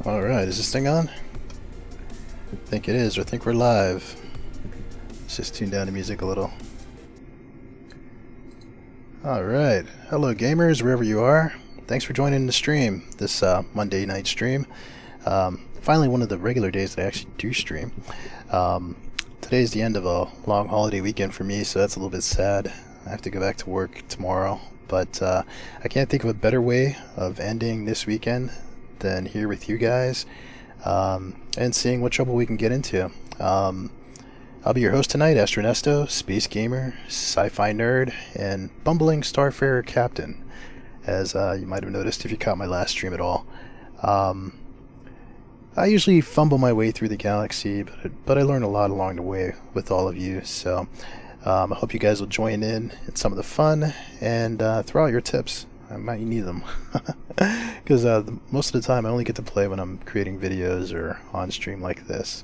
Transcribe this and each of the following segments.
Alright, is this thing on? I think it is, or I think we're live. Let's just tune down the music a little. Alright, hello gamers, wherever you are. Thanks for joining the stream, this Monday night stream. Finally one of the regular days that I actually do stream. Today's the end of a long holiday weekend for me, so that's a little bit sad. I have to go back to work tomorrow, but I can't think of a better way of ending this weekend than here with you guys and seeing what trouble we can get into. I'll be your host tonight, Astronesto, Space Gamer, Sci-Fi Nerd, and Bumbling Starfarer Captain, as you might have noticed if you caught my last stream at all. I usually fumble my way through the galaxy, but I learn a lot along the way with all of you, so I hope you guys will join in some of the fun and throw out your tips. I might need them, because most of the time I only get to play when I'm creating videos or on stream like this.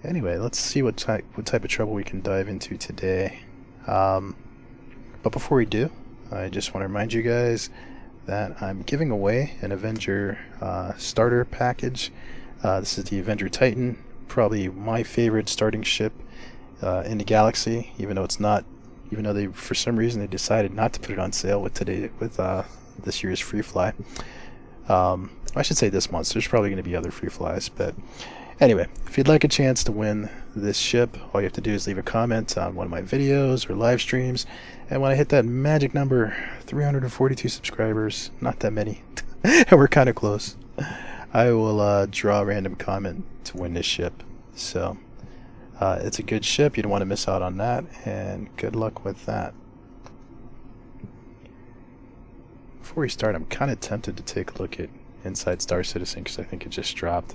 Anyway, let's see what type of trouble we can dive into today. But before we do, I just want to remind you guys that I'm giving away an Avenger starter package. This is the Avenger Titan, probably my favorite starting ship in the galaxy, even though it's not. Even though they, for some reason, they decided not to put it on sale with this year's free fly. I should say this month. There's probably going to be other free flies, but anyway, if you'd like a chance to win this ship, all you have to do is leave a comment on one of my videos or live streams, and when I hit that magic number, 342 subscribers, not that many, and we're kind of close, I will draw a random comment to win this ship. So it's a good ship, you don't want to miss out on that, and good luck with that. Before we start, I'm kind of tempted to take a look at Inside Star Citizen because I think it just dropped.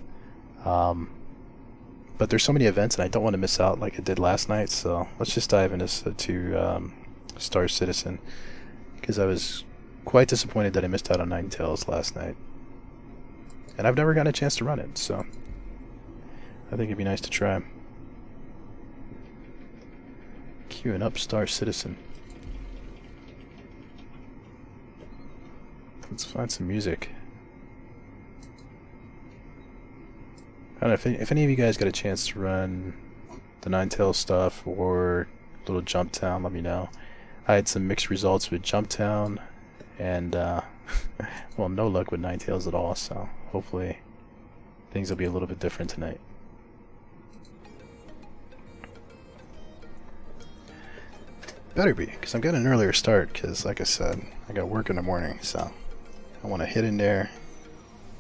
But there's so many events and I don't want to miss out like I did last night, so let's just dive into Star Citizen, because I was quite disappointed that I missed out on Ninetales last night. And I've never gotten a chance to run it, so I think it'd be nice to try. Queuing up Star Citizen. Let's find some music. I don't know if any of you guys got a chance to run the Ninetales stuff or little JumpTown, let me know. I had some mixed results with JumpTown and well, no luck with Ninetales at all, so hopefully things will be a little bit different tonight. Better be, because I'm getting an earlier start, because like I said, I got work in the morning, so I want to hit in there,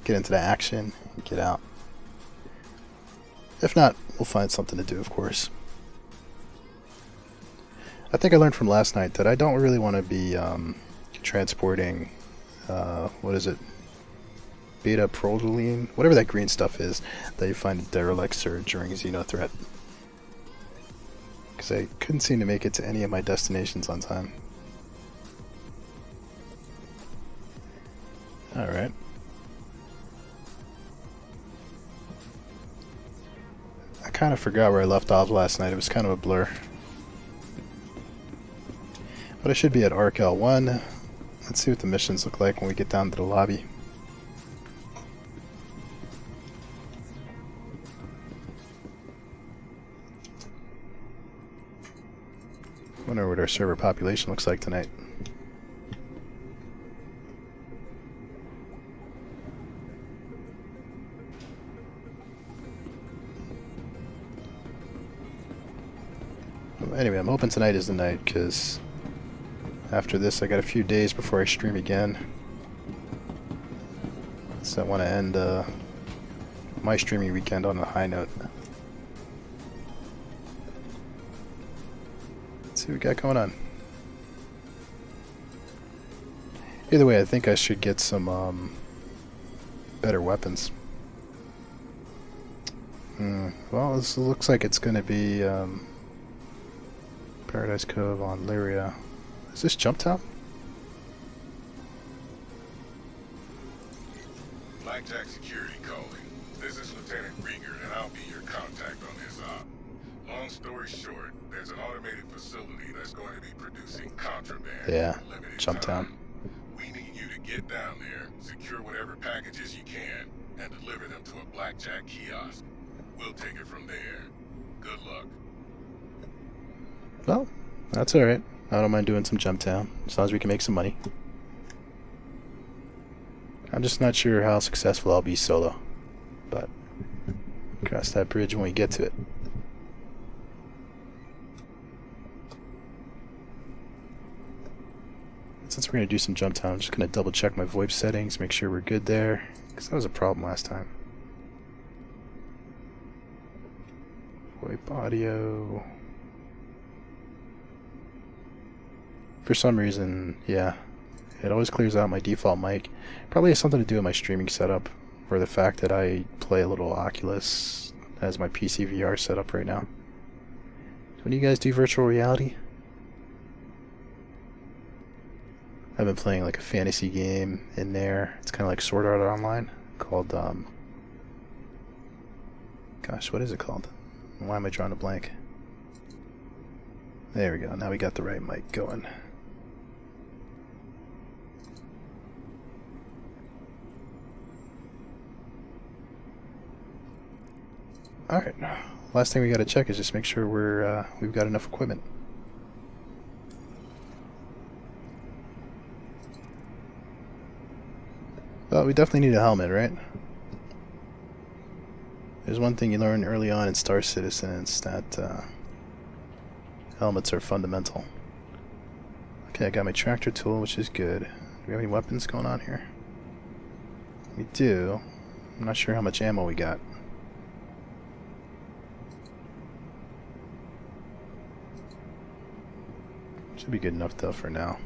get into the action, and get out. If not, we'll find something to do, of course. I think I learned from last night that I don't really want to be transporting, what is it, beta proline, whatever that green stuff is that you find at derelicts or during Xenothreat. Because I couldn't seem to make it to any of my destinations on time. Alright. I kind of forgot where I left off last night. It was kind of a blur. But I should be at Arc L1. Let's see what the missions look like when we get down to the lobby. Wonder what our server population looks like tonight. Anyway, I'm hoping tonight is the night, because after this I got a few days before I stream again. So I want to end my streaming weekend on a high note. Let's see what we got going on. Either way, I think I should get some better weapons. Well, this looks like it's going to be Paradise Cove on Lyria. Is this JumpTown? Blackjack Security calling. This is Lieutenant Rieger, and I'll be your contact on this op. Long story short, there's an automated facility that's going to be producing contraband. Yeah, for limited JumpTown. time. We need you to Get down there, secure whatever packages you can, and deliver them to a blackjack kiosk. We'll take it from there. Good luck. Well, that's alright. I don't mind doing some JumpTown, as long as we can make some money. I'm just not sure how successful I'll be solo, but cross that bridge when we get to it. Since we're going to do some JumpTown, I'm just going to double check my VoIP settings, make sure we're good there, because that was a problem last time. VoIP audio. For some reason, yeah, it always clears out my default mic. Probably has something to do with my streaming setup, or the fact that I play a little Oculus as my PC VR setup right now. When do you guys do virtual reality? I've been playing like a fantasy game in there. It's kind of like Sword Art Online, called, gosh, what is it called? Why am I drawing a blank? There we go, now we got the right mic going. Alright, last thing we gotta check is just make sure we've got enough equipment. Well, we definitely need a helmet, right? There's one thing you learn early on in Star Citizen, it's that helmets are fundamental. Okay, I got my tractor tool, which is good. Do we have any weapons going on here? We do. I'm not sure how much ammo we got. Should be good enough though for now.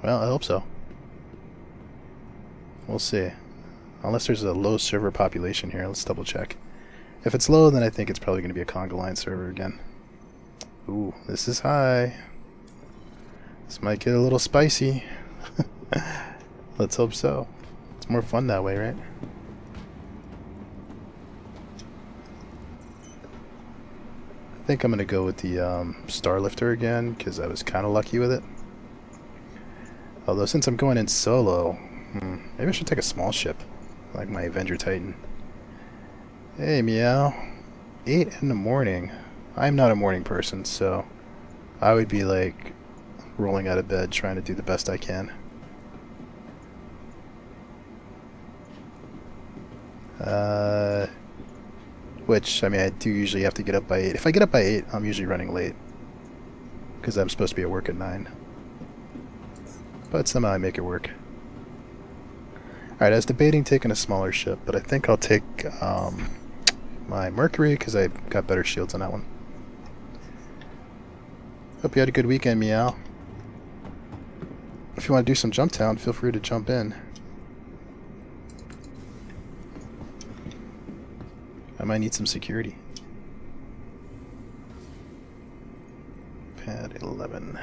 Well, I hope so. We'll see. Unless there's a low server population here, let's double check. If it's low, then I think it's probably going to be a Conga line server again. Ooh, this is high. This might get a little spicy. Let's hope so. It's more fun that way, right? I think I'm going to go with the Starlifter again, because I was kind of lucky with it. Although since I'm going in solo, maybe I should take a small ship, like my Avenger Titan. Hey, Meow. 8 in the morning. I'm not a morning person, so I would be like rolling out of bed trying to do the best I can. Which, I mean, I do usually have to get up by 8. If I get up by 8, I'm usually running late, because I'm supposed to be at work at 9. But somehow I make it work. Alright, I was debating taking a smaller ship, but I think I'll take my Mercury, because I've got better shields on that one. Hope you had a good weekend, Meow. If you want to do some JumpTown, feel free to jump in. I might need some security. Pad 11.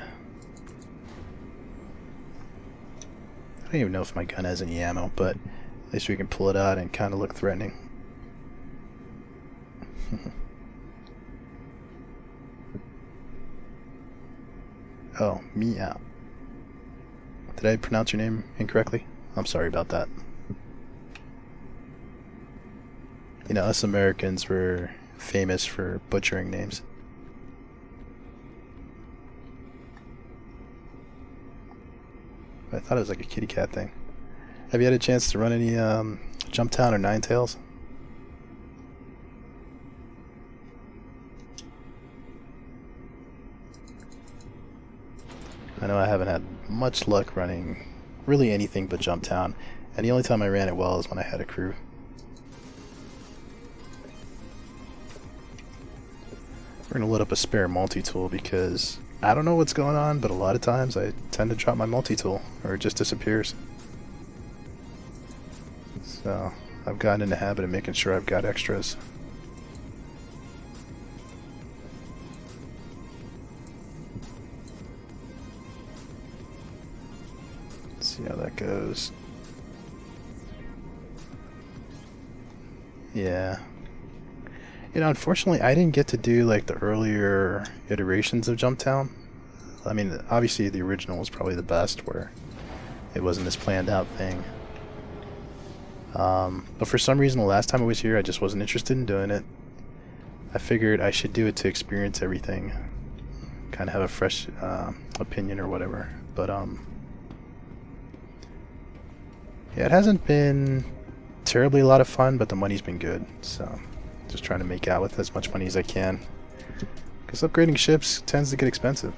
I don't even know if my gun has any ammo, but at least we can pull it out and kind of look threatening. Oh, Meow. Did I pronounce your name incorrectly? I'm sorry about that. You know, us Americans were famous for butchering names. I thought it was like a kitty cat thing. Have you had a chance to run any JumpTown or Ninetales? I know I haven't had much luck running really anything but JumpTown, and the only time I ran it well is when I had a crew. We're going to load up a spare multi-tool because I don't know what's going on, but a lot of times I tend to drop my multi-tool, or it just disappears. So I've gotten in the habit of making sure I've got extras. Let's see how that goes. Yeah. You know, unfortunately, I didn't get to do like the earlier iterations of JumpTown. I mean, obviously the original was probably the best, where it wasn't this planned out thing. But for some reason, the last time I was here, I just wasn't interested in doing it. I figured I should do it to experience everything, kind of have a fresh opinion or whatever. But yeah, it hasn't been terribly a lot of fun, but the money's been good, so just trying to make out with as much money as I can, because upgrading ships tends to get expensive.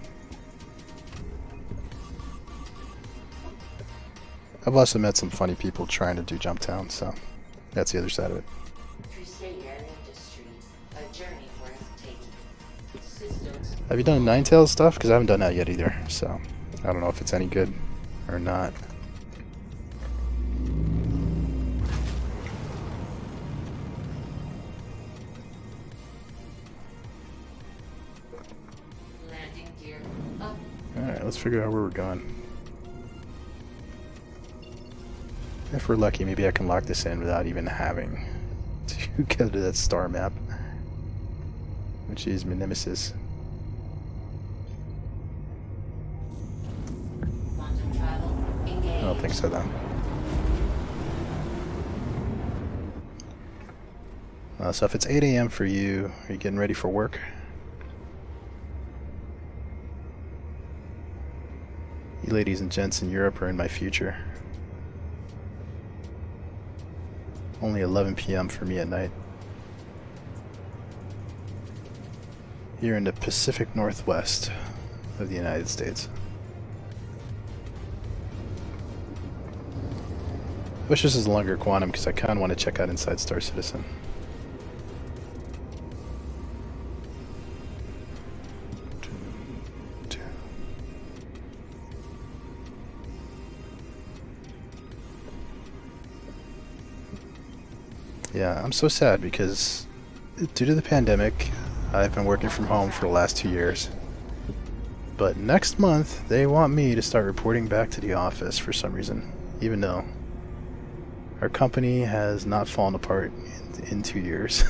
I've also met some funny people trying to do JumpTown, so that's the other side of it. Have you done Ninetales stuff? Because I haven't done that yet either, so I don't know if it's any good or not. Alright, let's figure out where we're going. If we're lucky, maybe I can lock this in without even having to go to that star map, which is my nemesis. I don't think so, though. So if it's 8 AM for you, are you getting ready for work? You ladies and gents in Europe are in my future. Only 11 PM for me at night. Here in the Pacific Northwest of the United States. I wish this is longer quantum because I kind of want to check out inside Star Citizen. Yeah, I'm so sad because due to the pandemic, I've been working from home for the last 2 years. But next month, they want me to start reporting back to the office for some reason, even though our company has not fallen apart in 2 years.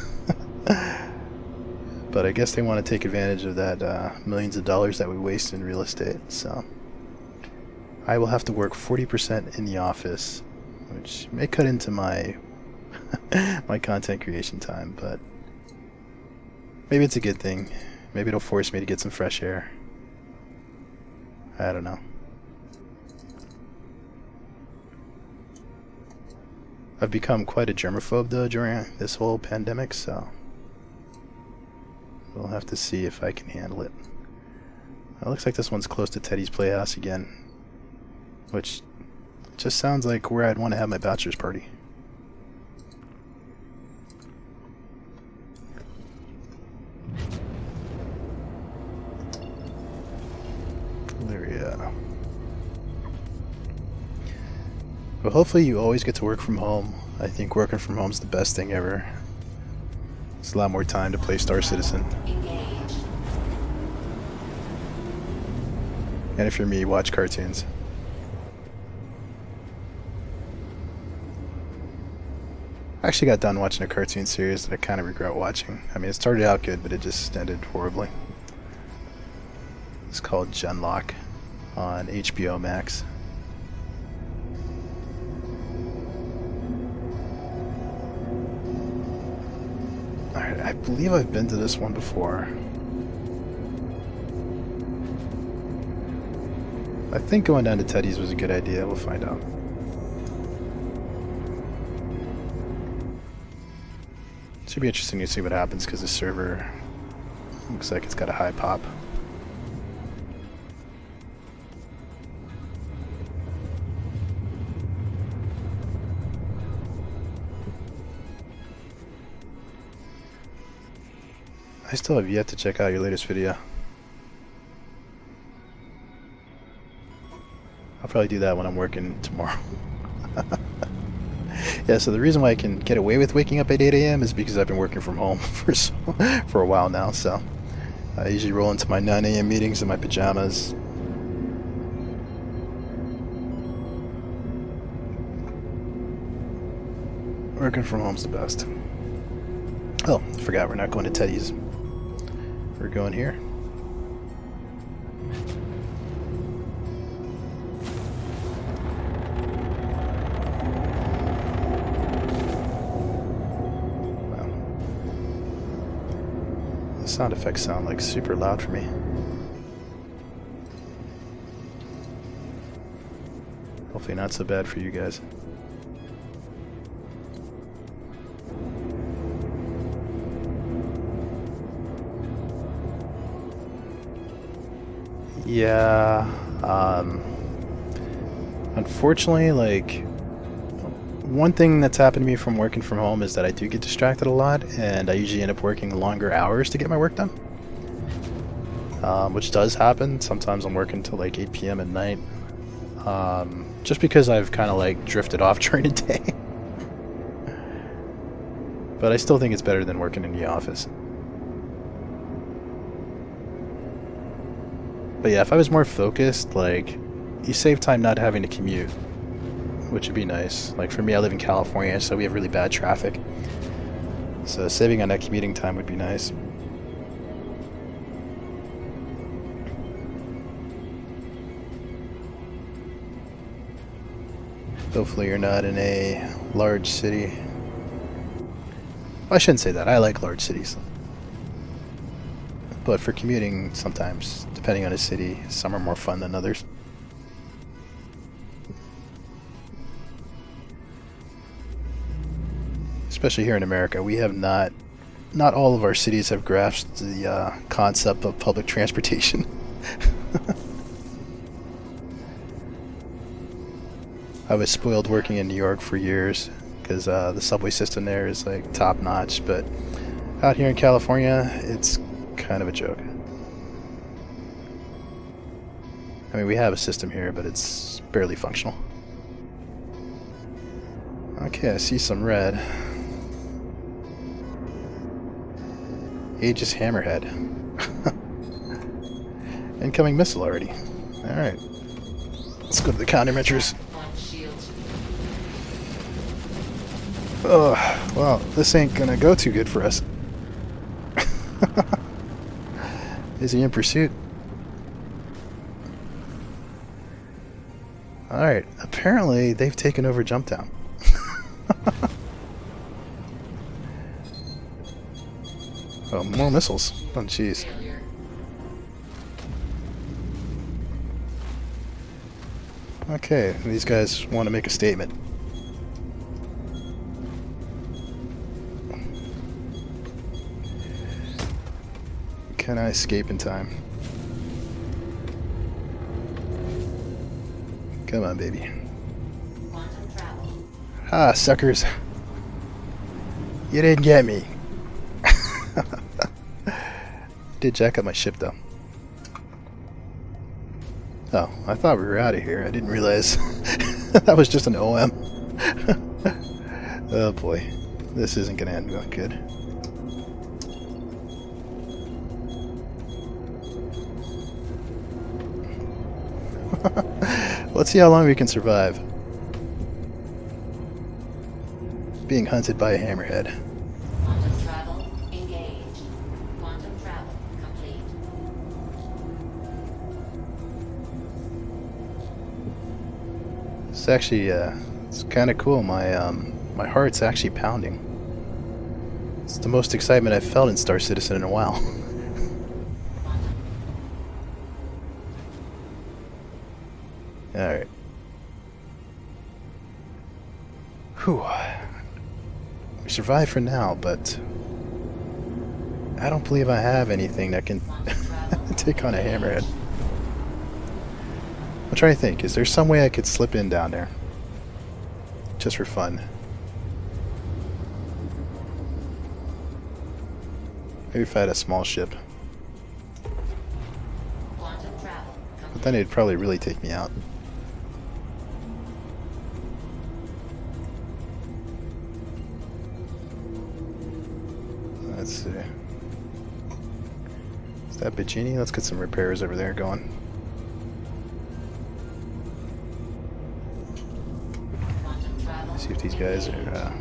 But I guess they want to take advantage of that millions of dollars that we waste in real estate, so I will have to work 40% in the office, which may cut into my my content creation time, but maybe it's a good thing. Maybe it'll force me to get some fresh air. I don't know. I've become quite a germaphobe though during this whole pandemic, so we'll have to see if I can handle it. It looks like this one's close to Teddy's Playhouse again, which just sounds like where I'd want to have my bachelor's party. But hopefully you always get to work from home. I think working from home is the best thing ever. It's a lot more time to play Star Citizen. And if you're me, watch cartoons. I actually got done watching a cartoon series that I kind of regret watching. I mean, it started out good, but it just ended horribly. It's called Genlock on HBO Max. Alright, I believe I've been to this one before. I think going down to Teddy's was a good idea. We'll find out. Should be interesting to see what happens because the server looks like it's got a high pop. I still have yet to check out your latest video. I'll probably do that when I'm working tomorrow. Yeah, so the reason why I can get away with waking up at 8 AM is because I've been working from home for a while now, so I usually roll into my 9 AM meetings in my pajamas. Working from home's the best. Oh, I forgot we're not going to Teddy's. We're going here. Sound effects sound like super loud for me. Hopefully not so bad for you guys. Yeah, unfortunately, like, one thing that's happened to me from working from home is that I do get distracted a lot, and I usually end up working longer hours to get my work done. Which does happen. Sometimes I'm working till like 8 p.m. at night. Just because I've kind of like drifted off during the day. But I still think it's better than working in the office. But yeah, if I was more focused, like, you save time not having to commute, which would be nice. Like for me, I live in California, so we have really bad traffic. So saving on that commuting time would be nice. Hopefully you're not in a large city. Well, I shouldn't say that. I like large cities. But for commuting, sometimes, depending on the city, some are more fun than others. Especially here in America, we have not all of our cities have grasped the concept of public transportation. I was spoiled working in New York for years because the subway system there is like top notch, but out here in California, it's kind of a joke. I mean, we have a system here, but it's barely functional. Okay, I see some red. Aegis Hammerhead. Incoming missile already. Alright. Let's go to the countermeasures. Oh, well, this ain't gonna go too good for us. Is he in pursuit? Alright, apparently they've taken over JumpTown. Oh, more missiles. Oh, jeez. Okay, these guys want to make a statement. Can I escape in time? Come on, baby. Ah, suckers. You didn't get me. Did jack up my ship, though. Oh, I thought we were out of here. I didn't realize that was just an OM. Oh boy, this isn't gonna end well good. Let's see how long we can survive being hunted by a hammerhead. Quantum travel engaged. Quantum travel complete. It's actually it's kind of cool. My heart's actually pounding. It's the most excitement I've felt in Star Citizen in a while. Alright. Whew. We survived for now, but I don't believe I have anything that can take on a hammerhead. I'm trying to think. Is there some way I could slip in down there? Just for fun. Maybe if I had a small ship. But then it'd probably really take me out. Let's see. Is that Bajini? Let's get some repairs over there going. See if these guys are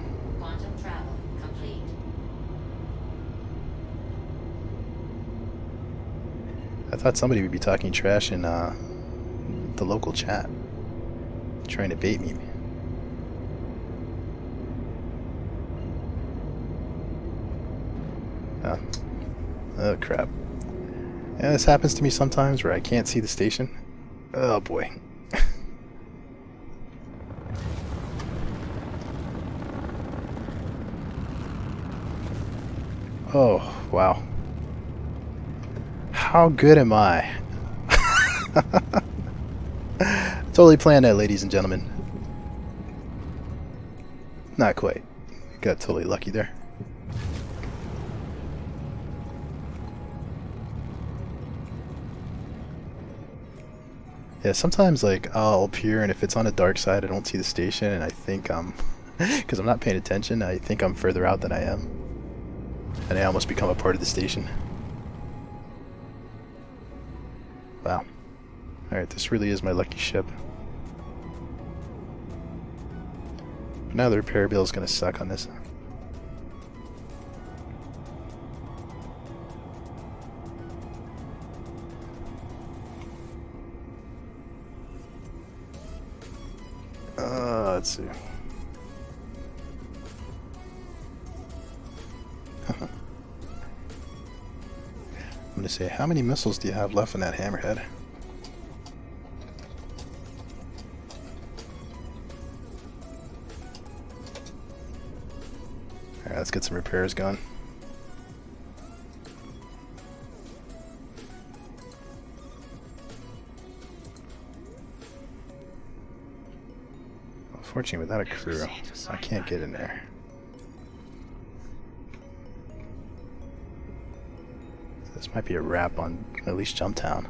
I thought somebody would be talking trash in the local chat, trying to bait me. Oh crap. Yeah, this happens to me sometimes where I can't see the station. Oh boy. Oh, wow. How good am I? Totally planned that, ladies and gentlemen. Not quite. Got totally lucky there. Yeah, sometimes like I'll appear and if it's on the dark side I don't see the station and I think I'm because I'm not paying attention, I think I'm further out than I am. And I almost become a part of the station. Wow. Alright, this really is my lucky ship. But now the repair bill is going to suck on this. Let's see. I'm going to say, how many missiles do you have left in that Hammerhead? Alright, let's get some repairs going. Unfortunately, without a crew, I can't get in there. This might be a wrap on at least JumpTown.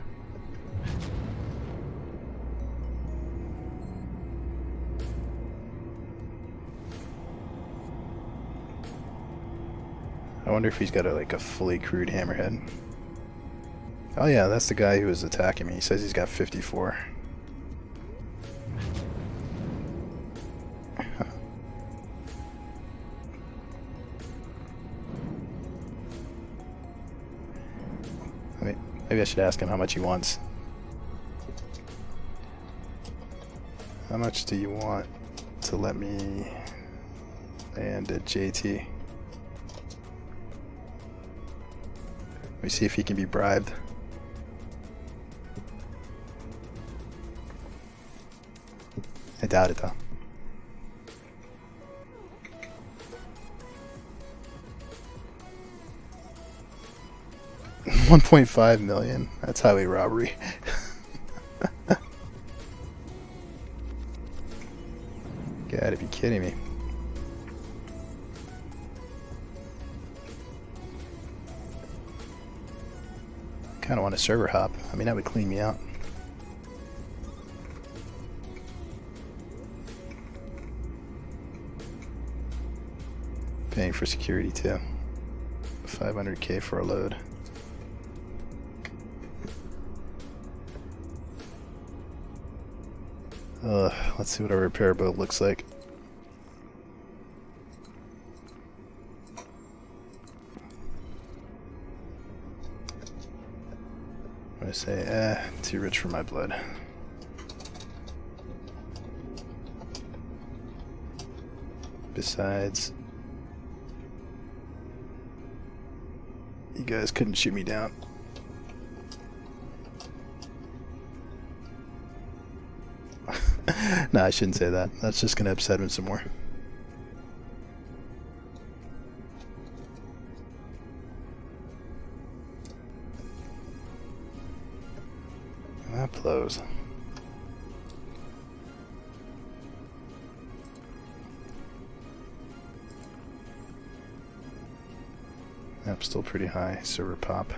I wonder if he's got like a fully crewed Hammerhead. Oh yeah, that's the guy who was attacking me. He says he's got 54. Maybe I should ask him how much he wants. How much do you want to let me land at JT? Let me see if he can be bribed. I doubt it though. $1.5 million. That's highway robbery. Gotta be kidding me. Kinda want a server hop. I mean, that would clean me out. Paying for security too. 500k for a load. Let's see what our repair boat looks like. I'm gonna say, too rich for my blood. Besides, you guys couldn't shoot me down. No, I shouldn't say that. That's just gonna upset him some more. That blows. That's still pretty high. Server pop.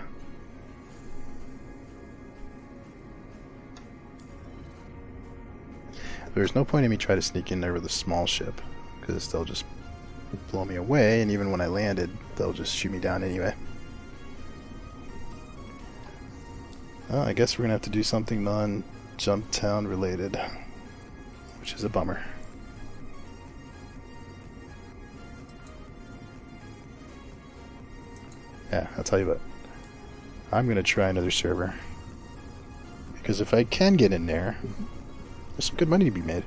There's no point in me trying to sneak in there with a small ship, because they'll just blow me away, and even when I landed, they'll just shoot me down anyway. Well, I guess we're gonna have to do something non-JumpTown related, which is a bummer. Yeah, I'll tell you what. I'm gonna try another server, because if I can get in there, there's some good money to be made.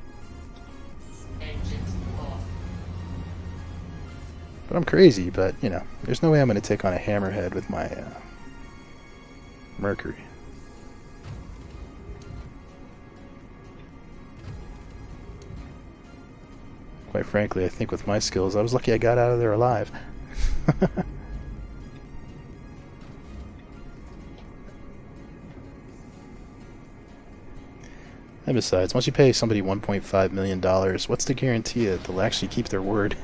But I'm crazy, but you know, there's no way I'm going to take on a Hammerhead with my Mercury. Quite frankly, I think with my skills, I was lucky I got out of there alive. And besides, once you pay somebody $1.5 million, what's the guarantee that they'll actually keep their word?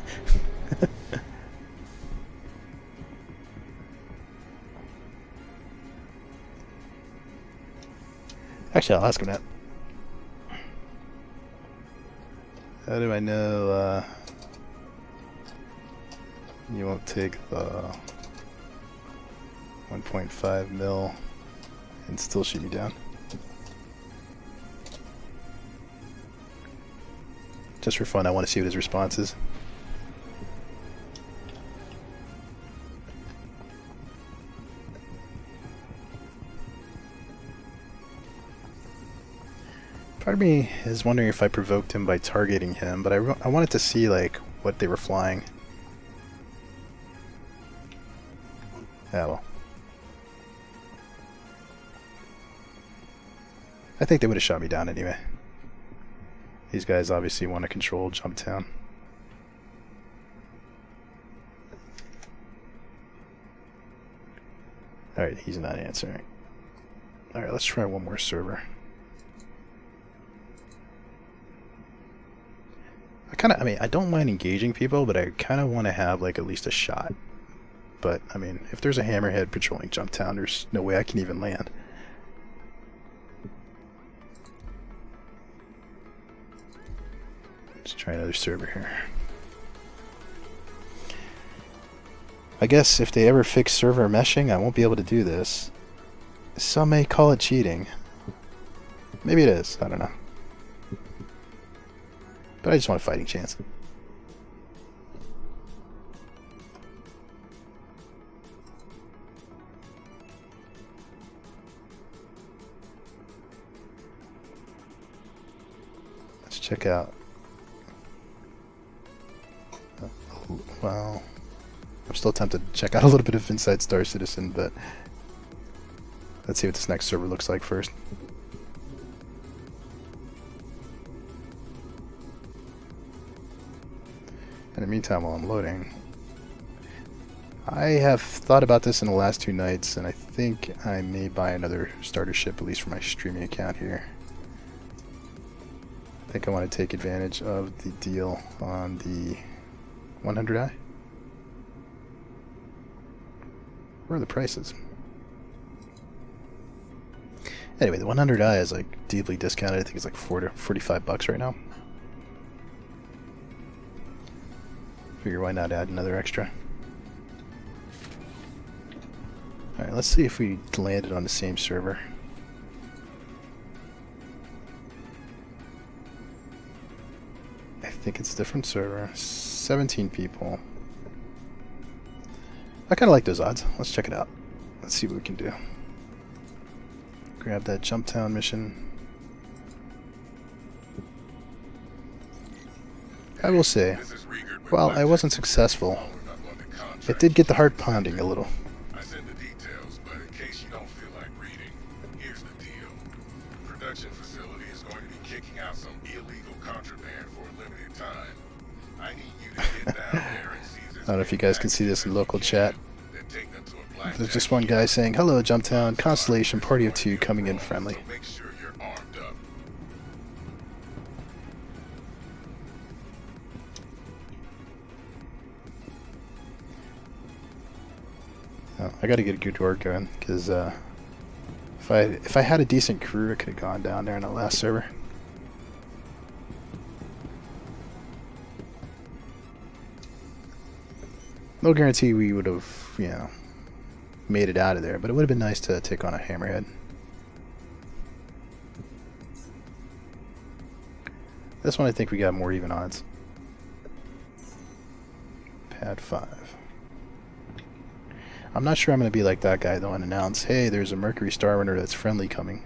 Actually, I'll ask him that. How do I know you won't take the 1.5 mil and still shoot me down? Just for fun, I want to see what his response is. Part of me is wondering if I provoked him by targeting him, but I wanted to see like what they were flying. Yeah, well. I think they would have shot me down anyway. These guys obviously want to control JumpTown. Alright, he's not answering. Alright, let's try one more server. I mean, I don't mind engaging people, but I kind of want to have like at least a shot. But, I mean, if there's a Hammerhead patrolling JumpTown, there's no way I can even land. Let's try another server here. I guess if they ever fix server meshing, I won't be able to do this. Some may call it cheating. Maybe it is, I don't know. But I just want a fighting chance. Let's check out. Well, I'm still tempted to check out a little bit of Inside Star Citizen, but let's see what this next server looks like first. In the meantime, while I'm loading, I have thought about this in the last 2 nights, and I think I may buy another starter ship, at least for my streaming account here. I think I want to take advantage of the deal on the 100i. Where are the prices? Anyway, the 100i is like deeply discounted. I think it's like $45 right now. Figure why not add another extra. Alright, let's see if we landed on the same server. I think it's a different server. 17 people. I kind of like those odds. Let's check it out. Let's see what we can do. Grab that JumpTown mission. I will say, while I wasn't successful, it did get the heart pounding a little. I send the details, but in case you don't feel like reading, here's the deal. Production facility is going to be kicking out some illegal contraband for a limited time. I need you to get down there and seize I don't know if you guys can see this in local chat. There's just one guy saying, "Hello, JumpTown, Constellation, Party of 2 coming in friendly." Make sure you're armed up. Oh, I gotta get a good work going, because if I had a decent crew, I could have gone down there in the last server. No guarantee we would have, you know, made it out of there, but it would have been nice to take on a Hammerhead. This one I think we got more even odds. Pad 5. I'm not sure I'm going to be like that guy though and announce, hey, there's a Mercury Star Runner that's friendly coming.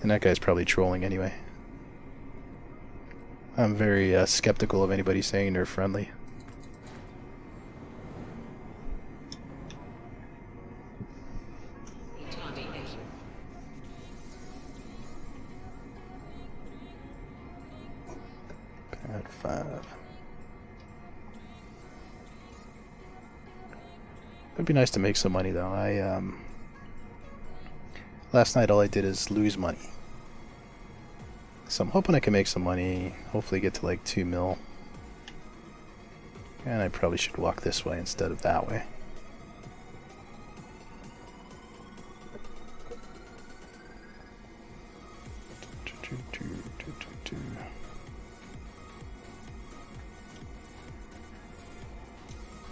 And that guy's probably trolling anyway. I'm very skeptical of anybody saying they're friendly. At 5. It'd be nice to make some money though. Last night all I did is lose money. So I'm hoping I can make some money, hopefully get to like 2 mil. And I probably should walk this way instead of that way.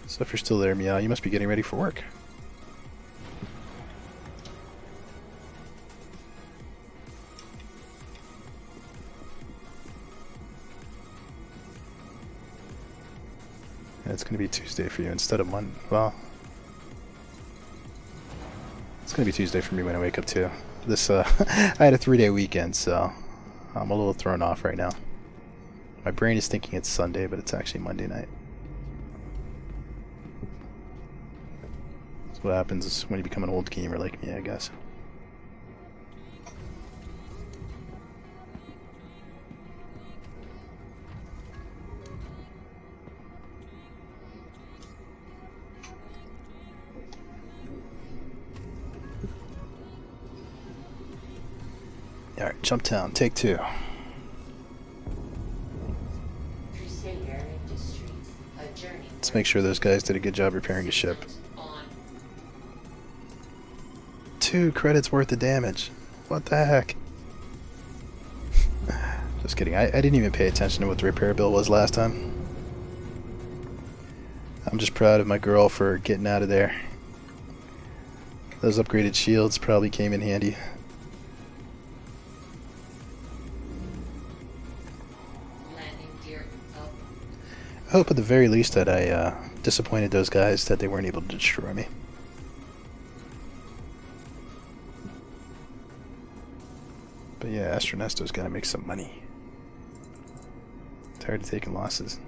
So if you're still there, Meow, you must be getting ready for work. And it's going to be Tuesday for you instead of Monday. Well, it's going to be Tuesday for me when I wake up too. This I had a 3-day weekend, so I'm a little thrown off right now. My brain is thinking it's Sunday, but it's actually Monday night. That's what happens when you become an old gamer like me, I guess. Alright, JumpTown, take 2. Let's make sure those guys did a good job repairing the ship. 2 credits worth of damage. What the heck? Just kidding. I didn't even pay attention to what the repair bill was last time. I'm just proud of my girl for getting out of there. Those upgraded shields probably came in handy. I hope at the very least that I disappointed those guys that they weren't able to destroy me. But yeah, Astronesto's gotta make some money. Tired of taking losses.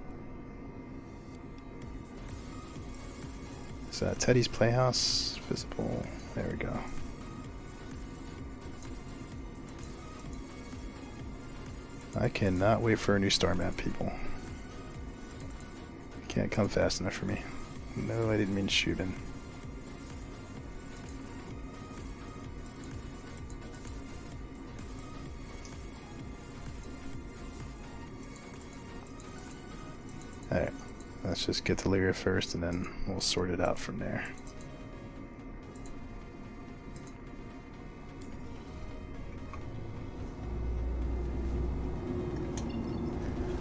Is Teddy's Playhouse visible? There we go. I cannot wait for a new star map, people. Can't come fast enough for me. No, I didn't mean to shoot him. Alright, let's just get to Lyria first and then we'll sort it out from there.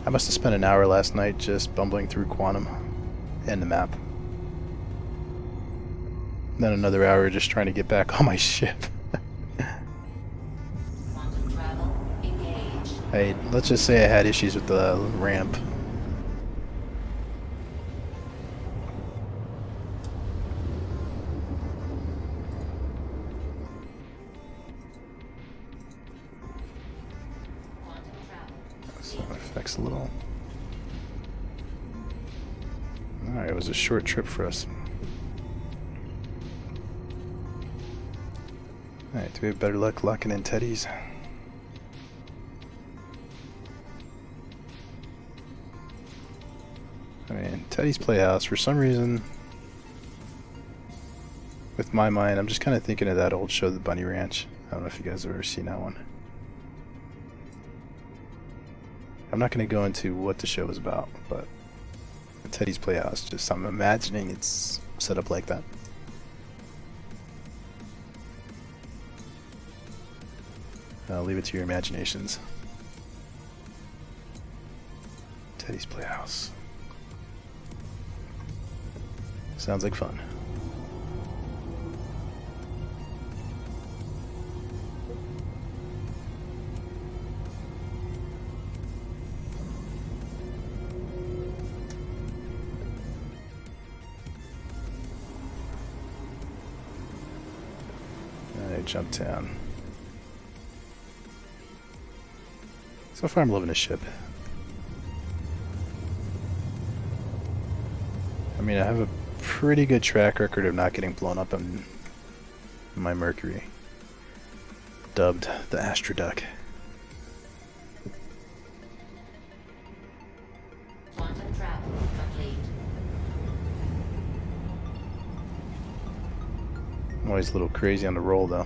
I must have spent an hour last night just bumbling through Quantum and the map. Then another hour just trying to get back on my ship. Quantum travel engaged. Let's just say I had issues with the ramp. So it affects a little. Alright, it was a short trip for us. Alright, do we have better luck locking in Teddy's? I mean, Teddy's Playhouse, for some reason, with my mind, I'm just kind of thinking of that old show, The Bunny Ranch. I don't know if you guys have ever seen that one. I'm not going to go into what the show was about, but Teddy's Playhouse, just I'm imagining it's set up like that. I'll leave it to your imaginations. Teddy's Playhouse. Sounds like fun. JumpTown. So far I'm loving the ship. I mean, I have a pretty good track record of not getting blown up on my Mercury. Dubbed the Astroduck. Always a little crazy on the roll though.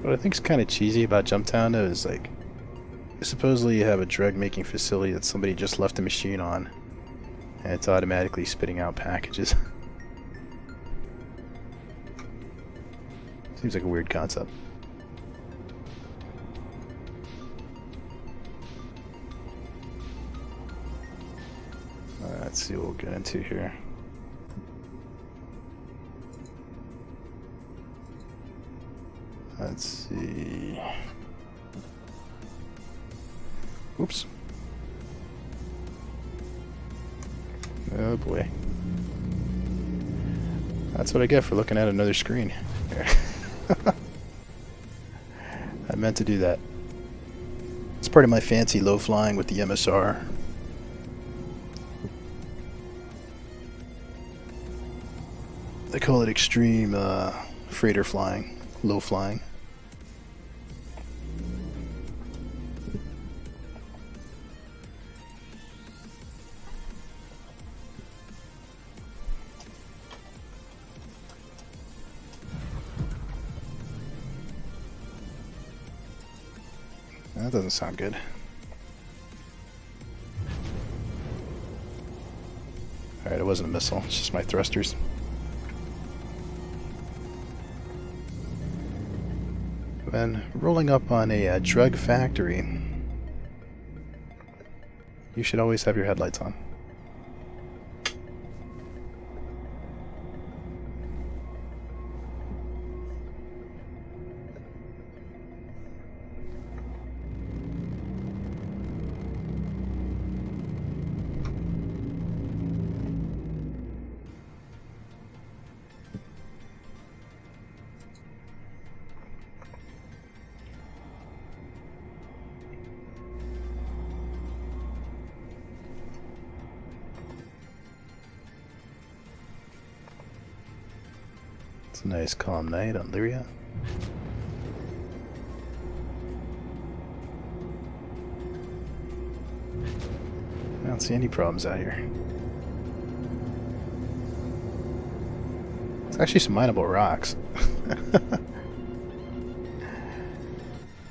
What I think is kind of cheesy about JumpTown though is like, supposedly you have a drug making facility that somebody just left a machine on, and it's automatically spitting out packages. Seems like a weird concept. Let's see what we'll get into here. Let's see. Oops. Oh boy. That's what I get for looking at another screen. I meant to do that. It's part of my fancy low flying with the MSR. They call it extreme freighter flying, low flying. That doesn't sound good. Alright, it wasn't a missile, it's just my thrusters. When rolling up on a drug factory, you should always have your headlights on. It's a nice calm night on Lyria. I don't see any problems out here. It's actually some mineable rocks.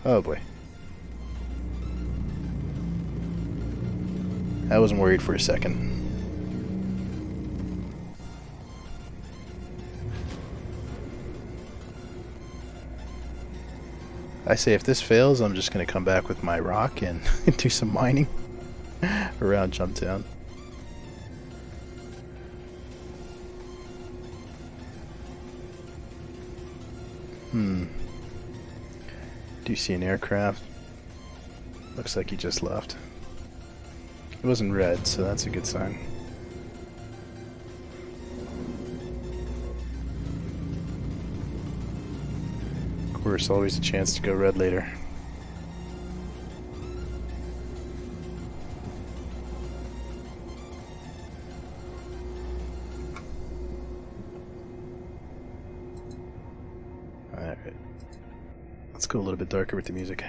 Oh boy. I wasn't worried for a second. I say if this fails, I'm just going to come back with my rock and do some mining around JumpTown. Do you see an aircraft? Looks like he just left. It wasn't red, so that's a good sign. Of course, always a chance to go red later. Alright. Let's go a little bit darker with the music.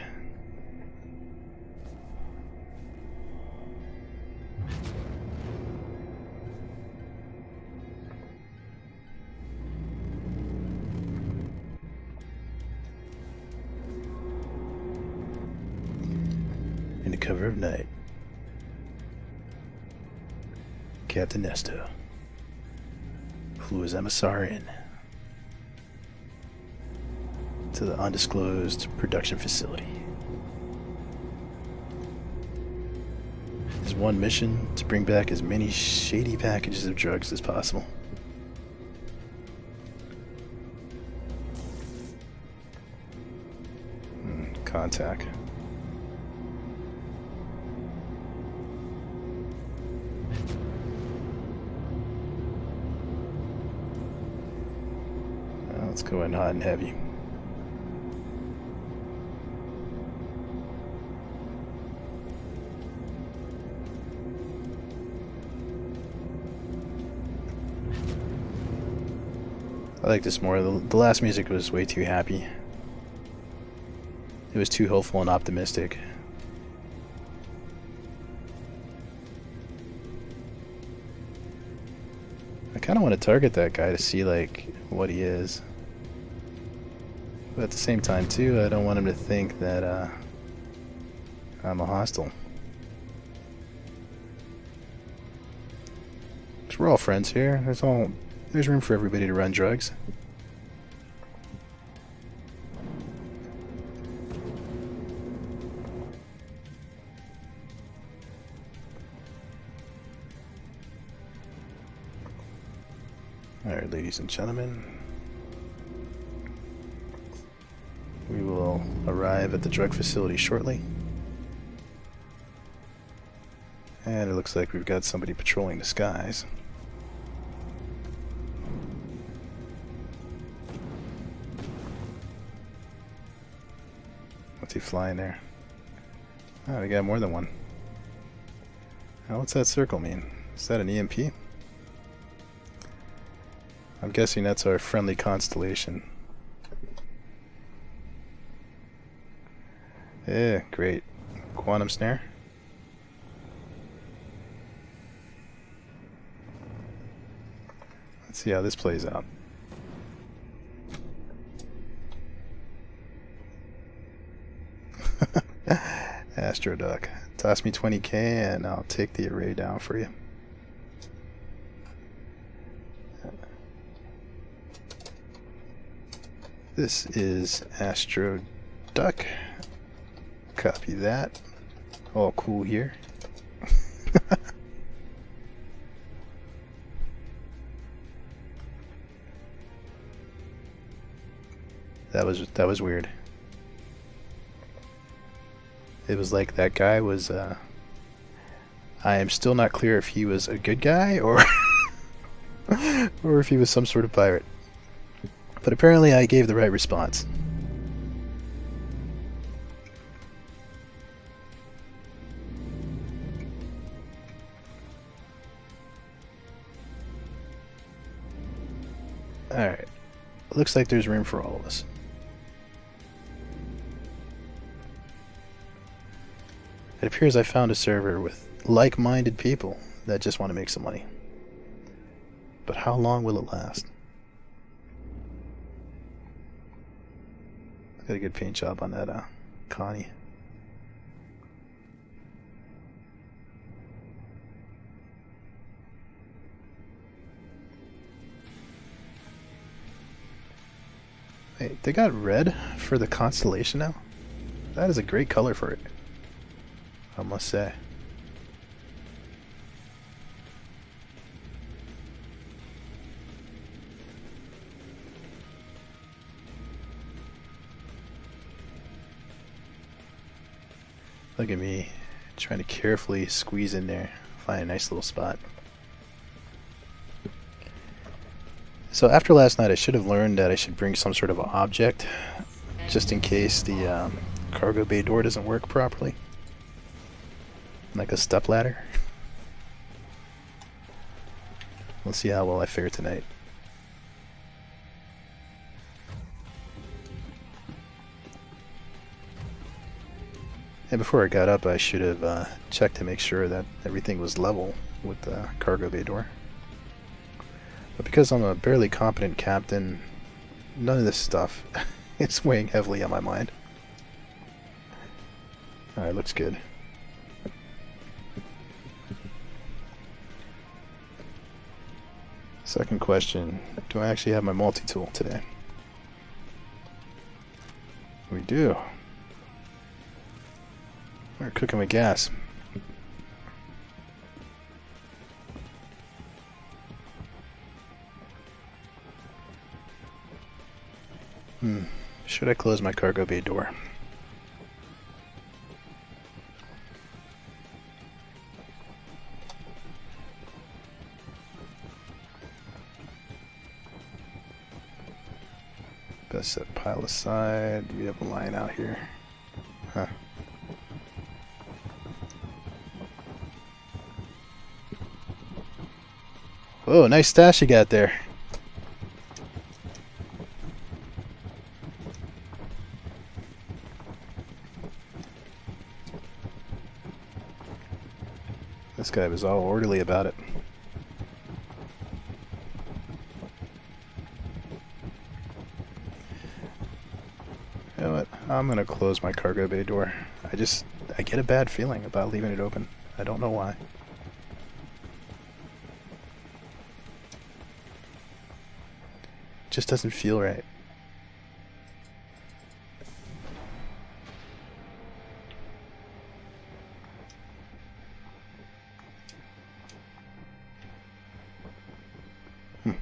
In the cover of night, Captain Nesto flew his emissary in to the undisclosed production facility. His one mission: to bring back as many shady packages of drugs as possible. Contact. Let's go in hot and heavy. I like this more. The last music was way too happy. It was too hopeful and optimistic. I kind of want to target that guy to see like what he is. But at the same time too, I don't want him to think that I'm a hostile. Because we're all friends here. There's room for everybody to run drugs. Alright, ladies and gentlemen, we will arrive at the drug facility shortly. And it looks like we've got somebody patrolling the skies. What's he flying there? Oh, we got more than one. Now, what's that circle mean? Is that an EMP? I'm guessing that's our friendly constellation. Yeah, great. Quantum snare. Let's see how this plays out. Astroduck. Toss me 20k and I'll take the array down for you. This is Astroduck. Copy that. All cool here. That was weird. It was like that guy was I am still not clear if he was a good guy or or if he was some sort of pirate. But apparently I gave the right response. Alright. Looks like there's room for all of us. It appears I found a server with like-minded people that just want to make some money. But how long will it last? Got a good paint job on that Connie. Hey, they got red for the constellation now? That is a great color for it, I must say. Look at me, trying to carefully squeeze in there, find a nice little spot. So after last night I should have learned that I should bring some sort of object, just in case the cargo bay door doesn't work properly. Like a step ladder. We'll see how well I fare tonight. And before I got up, I should have checked to make sure that everything was level with the cargo bay door. But because I'm a barely competent captain, none of this stuff is weighing heavily on my mind. Alright, looks good. Second question, do I actually have my multi-tool today? We do. We're cooking with gas. Should I close my cargo bay door? Best set pile aside. We have a line out here. Huh. Whoa, nice stash you got there. This guy was all orderly about it. I'm gonna close my cargo bay door. I get a bad feeling about leaving it open. I don't know why. Just doesn't feel right. Yeah,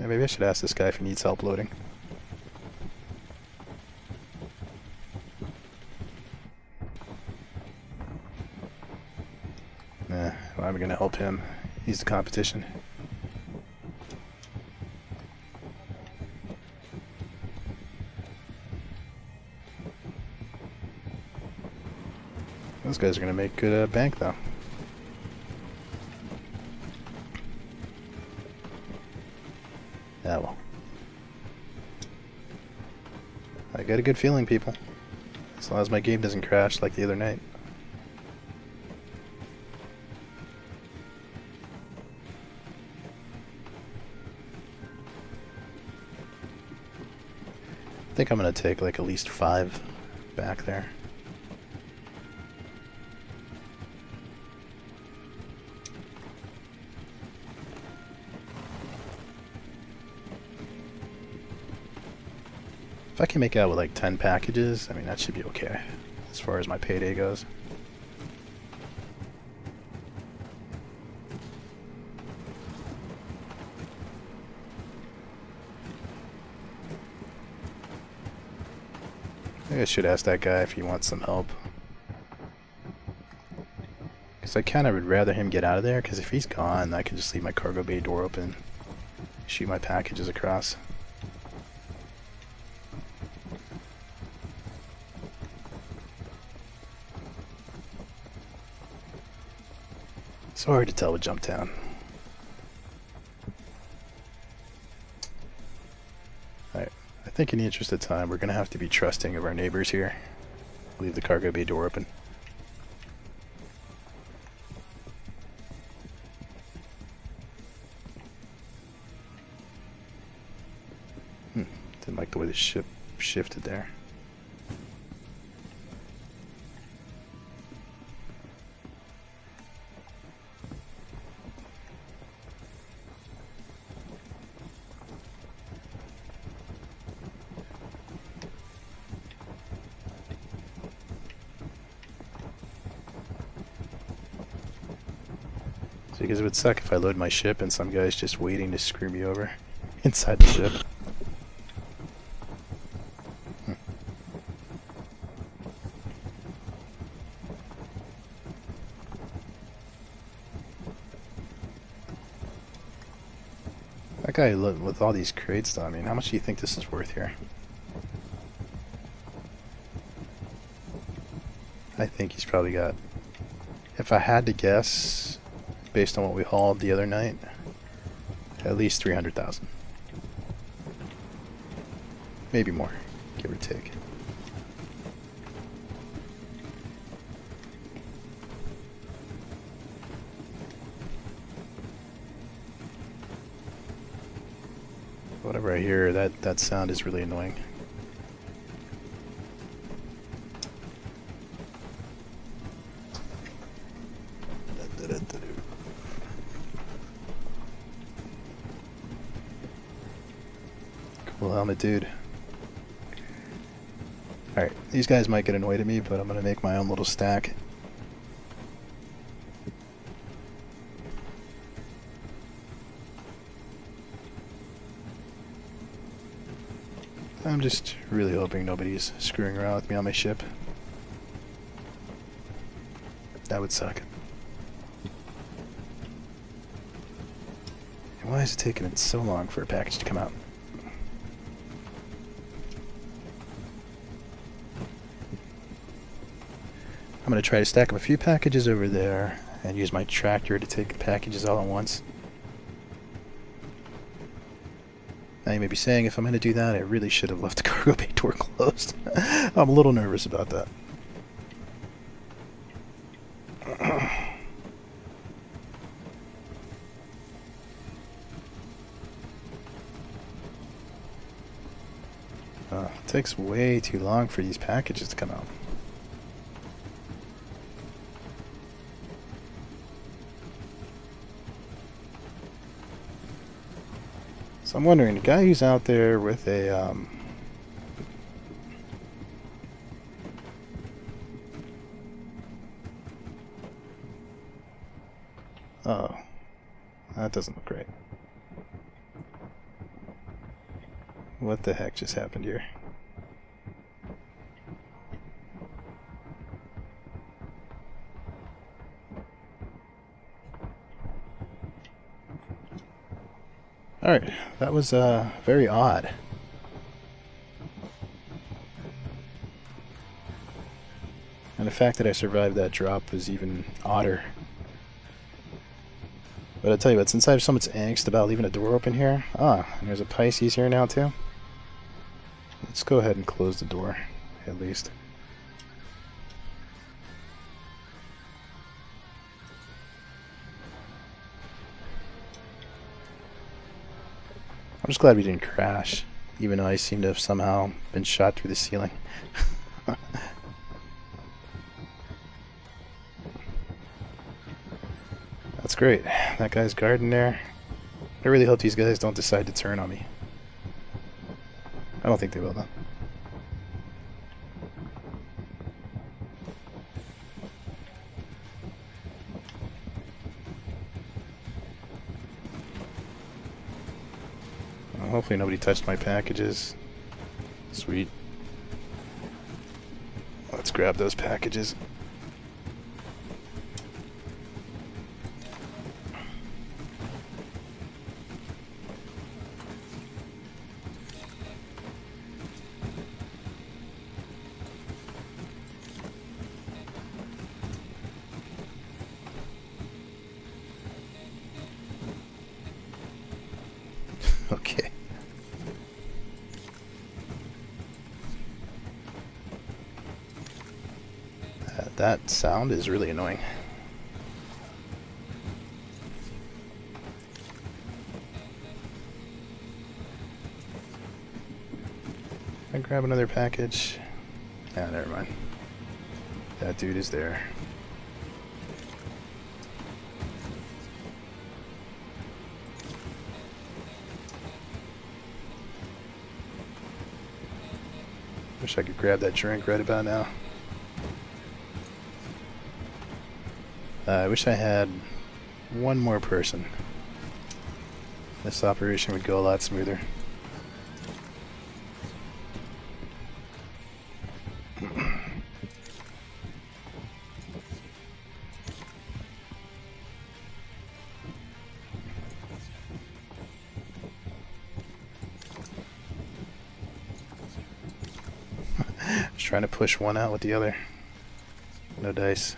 maybe I should ask this guy if he needs help loading. Nah, why am I gonna help him? He's the competition. Those guys are gonna make good bank though. Yeah, well. I got a good feeling, people. As long as my game doesn't crash like the other night. I think I'm gonna take like at least 5 back there. If I can make out with like 10 packages, I mean that should be okay as far as my payday goes. Maybe I should ask that guy if he wants some help. Because I kind of would rather him get out of there, because if he's gone, I can just leave my cargo bay door open, shoot my packages across. So hard to tell with JumpTown. Alright, I think in the interest of time, we're going to have to be trusting of our neighbors here. Leave the cargo bay door open. Didn't like the way the ship shifted there. Because it would suck if I load my ship and some guy's just waiting to screw me over inside the ship. That guy with all these crates though, I mean, how much do you think this is worth here? I think he's probably got, if I had to guess, based on what we hauled the other night, at least 300,000. Maybe more, give or take. Whatever I hear, that sound is really annoying. Cool helmet, dude. Alright, these guys might get annoyed at me, but I'm gonna make my own little stack. I'm just really hoping nobody's screwing around with me on my ship. That would suck. And why is it taking it so long for a package to come out? I'm going to try to stack up a few packages over there and use my tractor to take the packages all at once. Now you may be saying, if I'm going to do that, I really should have left the cargo bay door closed. I'm a little nervous about that. It takes way too long for these packages to come out. So I'm wondering, the guy who's out there with a oh, that doesn't look right. What the heck just happened here? Alright, that was very odd. And the fact that I survived that drop was even odder. But I'll tell you what, since I have so much angst about leaving a door open here... Ah, and there's a Pisces here now too. Let's go ahead and close the door, at least. I'm just glad we didn't crash, even though I seem to have somehow been shot through the ceiling. That's great. That guy's guarding there. I really hope these guys don't decide to turn on me. I don't think they will, though. Well, hopefully nobody touched my packages. Sweet. Let's grab those packages. Okay. That sound is really annoying. I grab another package. Ah, never mind. That dude is there. Wish I could grab that drink right about now. I wish I had one more person. This operation would go a lot smoother. Just trying to push one out with the other. No dice.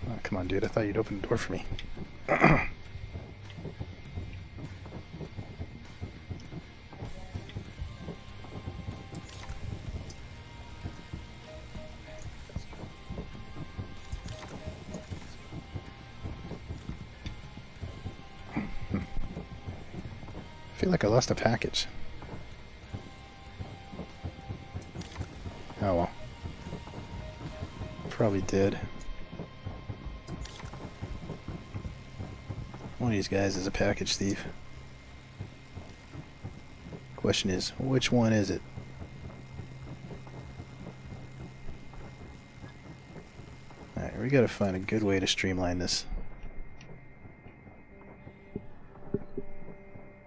Oh, come on, dude. I thought you'd open the door for me. I feel like I lost a package. Oh well. Probably did. One of these guys is a package thief. Question is, which one is it? Alright, we gotta find a good way to streamline this.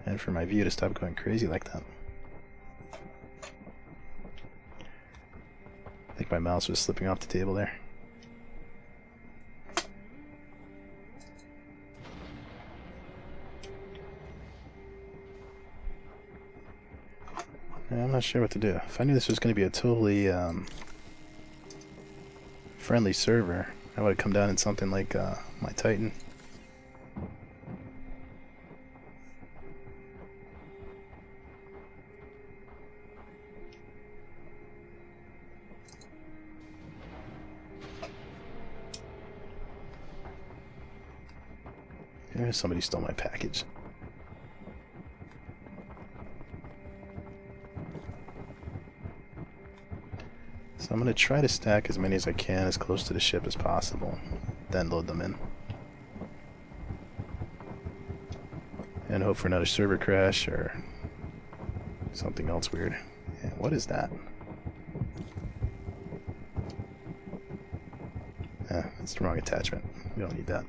And for my view to stop going crazy like that. I think my mouse was slipping off the table there. I'm not sure what to do. If I knew this was going to be a totally friendly server, I would have come down in something like my Titan. Somebody stole my package. So I'm going to try to stack as many as I can as close to the ship as possible, then load them in. And hope for another server crash or something else weird. Yeah, what is that? That's the wrong attachment. We don't need that.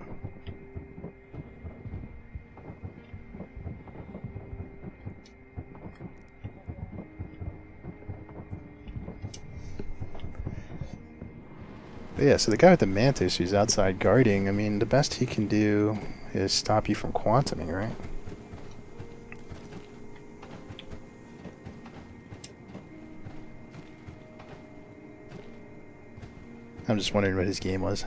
But yeah, so the guy with the mantis who's outside guarding, I mean, the best he can do is stop you from quantuming, right? I'm just wondering what his game was.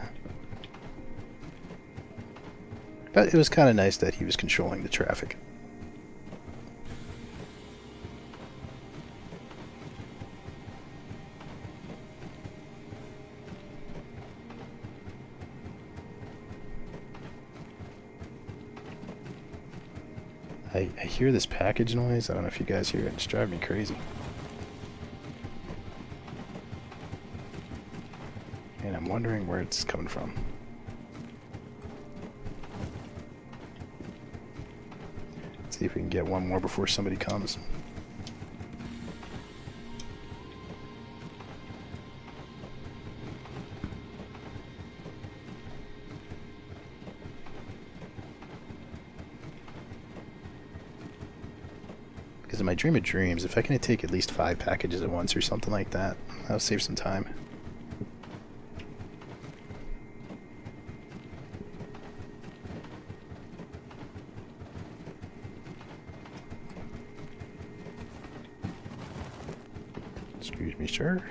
But it was kind of nice that he was controlling the traffic. I hear this package noise. I don't know if you guys hear it. It's driving me crazy. And I'm wondering where it's coming from. Let's see if we can get one more before somebody comes. Because in my dream of dreams, if I can take at least 5 packages at once or something like that, that'll save some time. Excuse me, sir.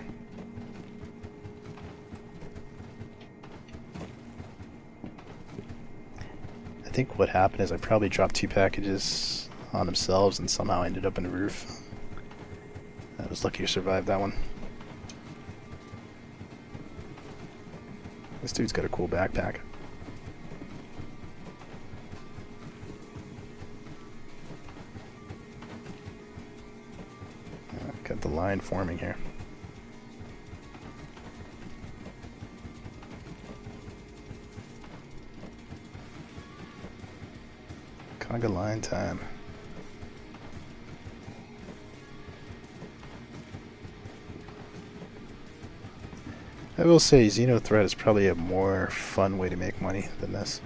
I think what happened is I probably dropped 2 packages on themselves and somehow ended up in the roof. I was lucky to survive that one. This dude's got a cool backpack. Got the line forming here. Conga line time. I will say Xeno Threat is probably a more fun way to make money than this.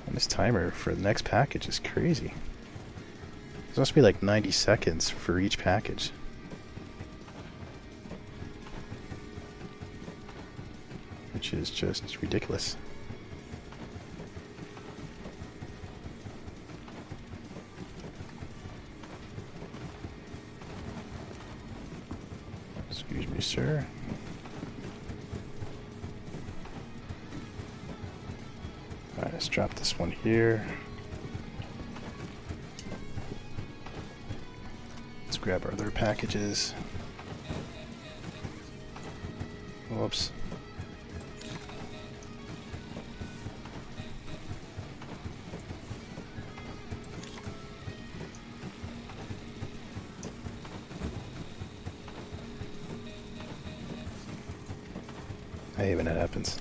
And this timer for the next package is crazy. It's supposed to be like 90 seconds for each package. Which is just ridiculous. Excuse me, sir. Alright, let's drop this one here. Let's grab our other packages. Whoops. I hate when that happens.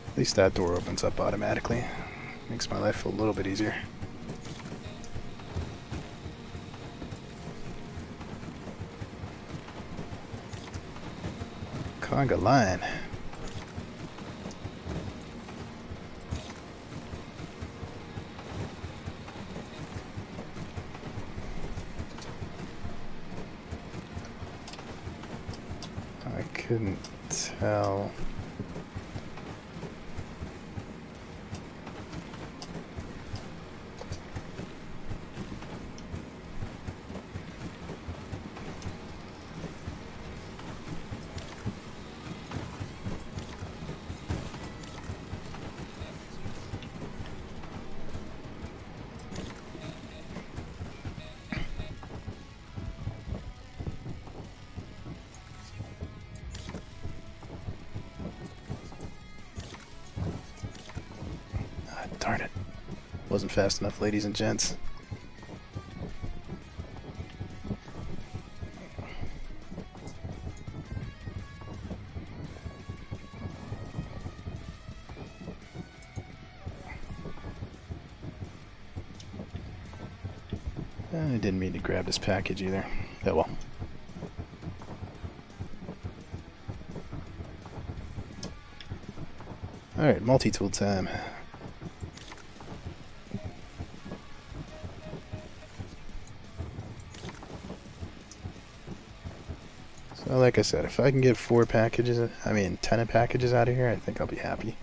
At least that door opens up automatically. Makes my life a little bit easier. Conga line. I couldn't tell. Wasn't fast enough, ladies and gents. I didn't mean to grab this package either. Oh well. Alright, multi-tool time. So like I said, if I can get 4 packages, I mean 10 packages out of here, I think I'll be happy.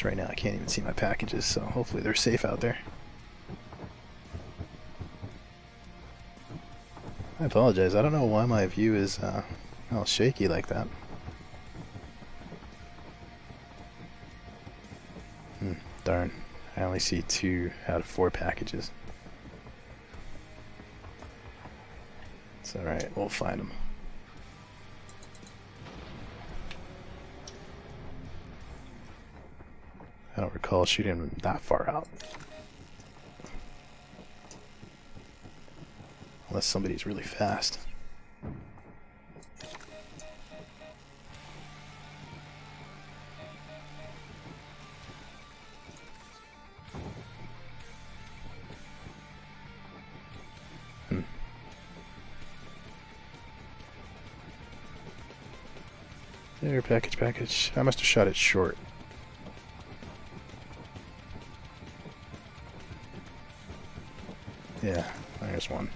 Right now I can't even see my packages, so hopefully they're safe out there. I apologize, I don't know why my view is all shaky like that. Darn, I only see 2 out of 4 packages. It's alright, we'll find them. I don't recall shooting him that far out. Unless somebody's really fast. There, package. I must have shot it short. Yeah, there's one.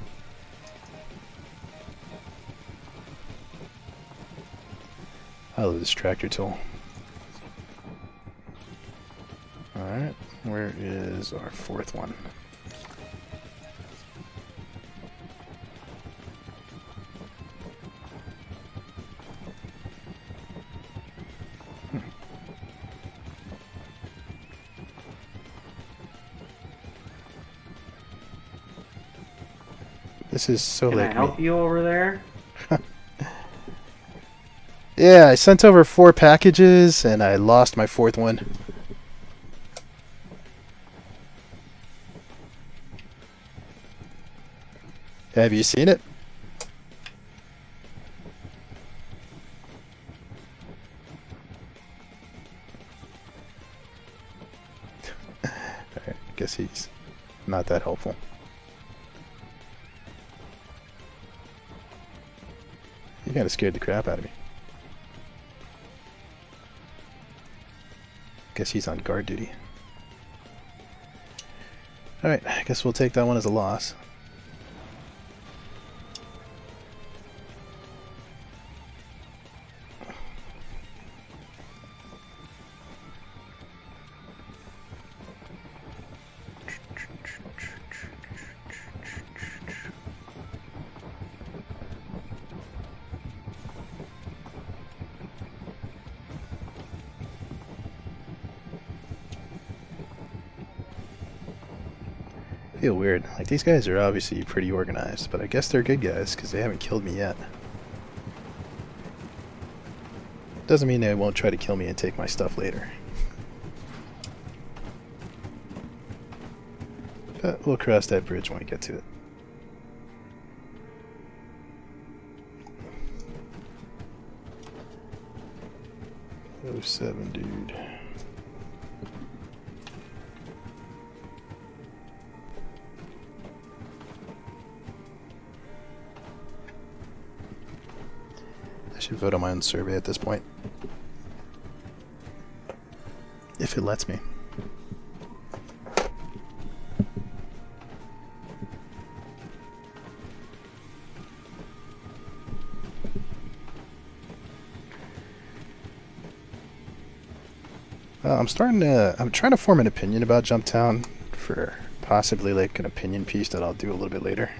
I love this tractor tool. Alright, where is our 4th one? This is so Can like I help you over there? Yeah, I sent over 4 packages and I lost my 4th one. Have you seen it? Alright, guess he's not that helpful. He kind of scared the crap out of me. Guess he's on guard duty. Alright, I guess we'll take that one as a loss. I feel weird. Like, these guys are obviously pretty organized, but I guess they're good guys because they haven't killed me yet. Doesn't mean they won't try to kill me and take my stuff later. But we'll cross that bridge when we get to it. Oh, 7, dude. I should vote on my own survey at this point. If it lets me. I'm trying to form an opinion about JumpTown for possibly like an opinion piece that I'll do a little bit later.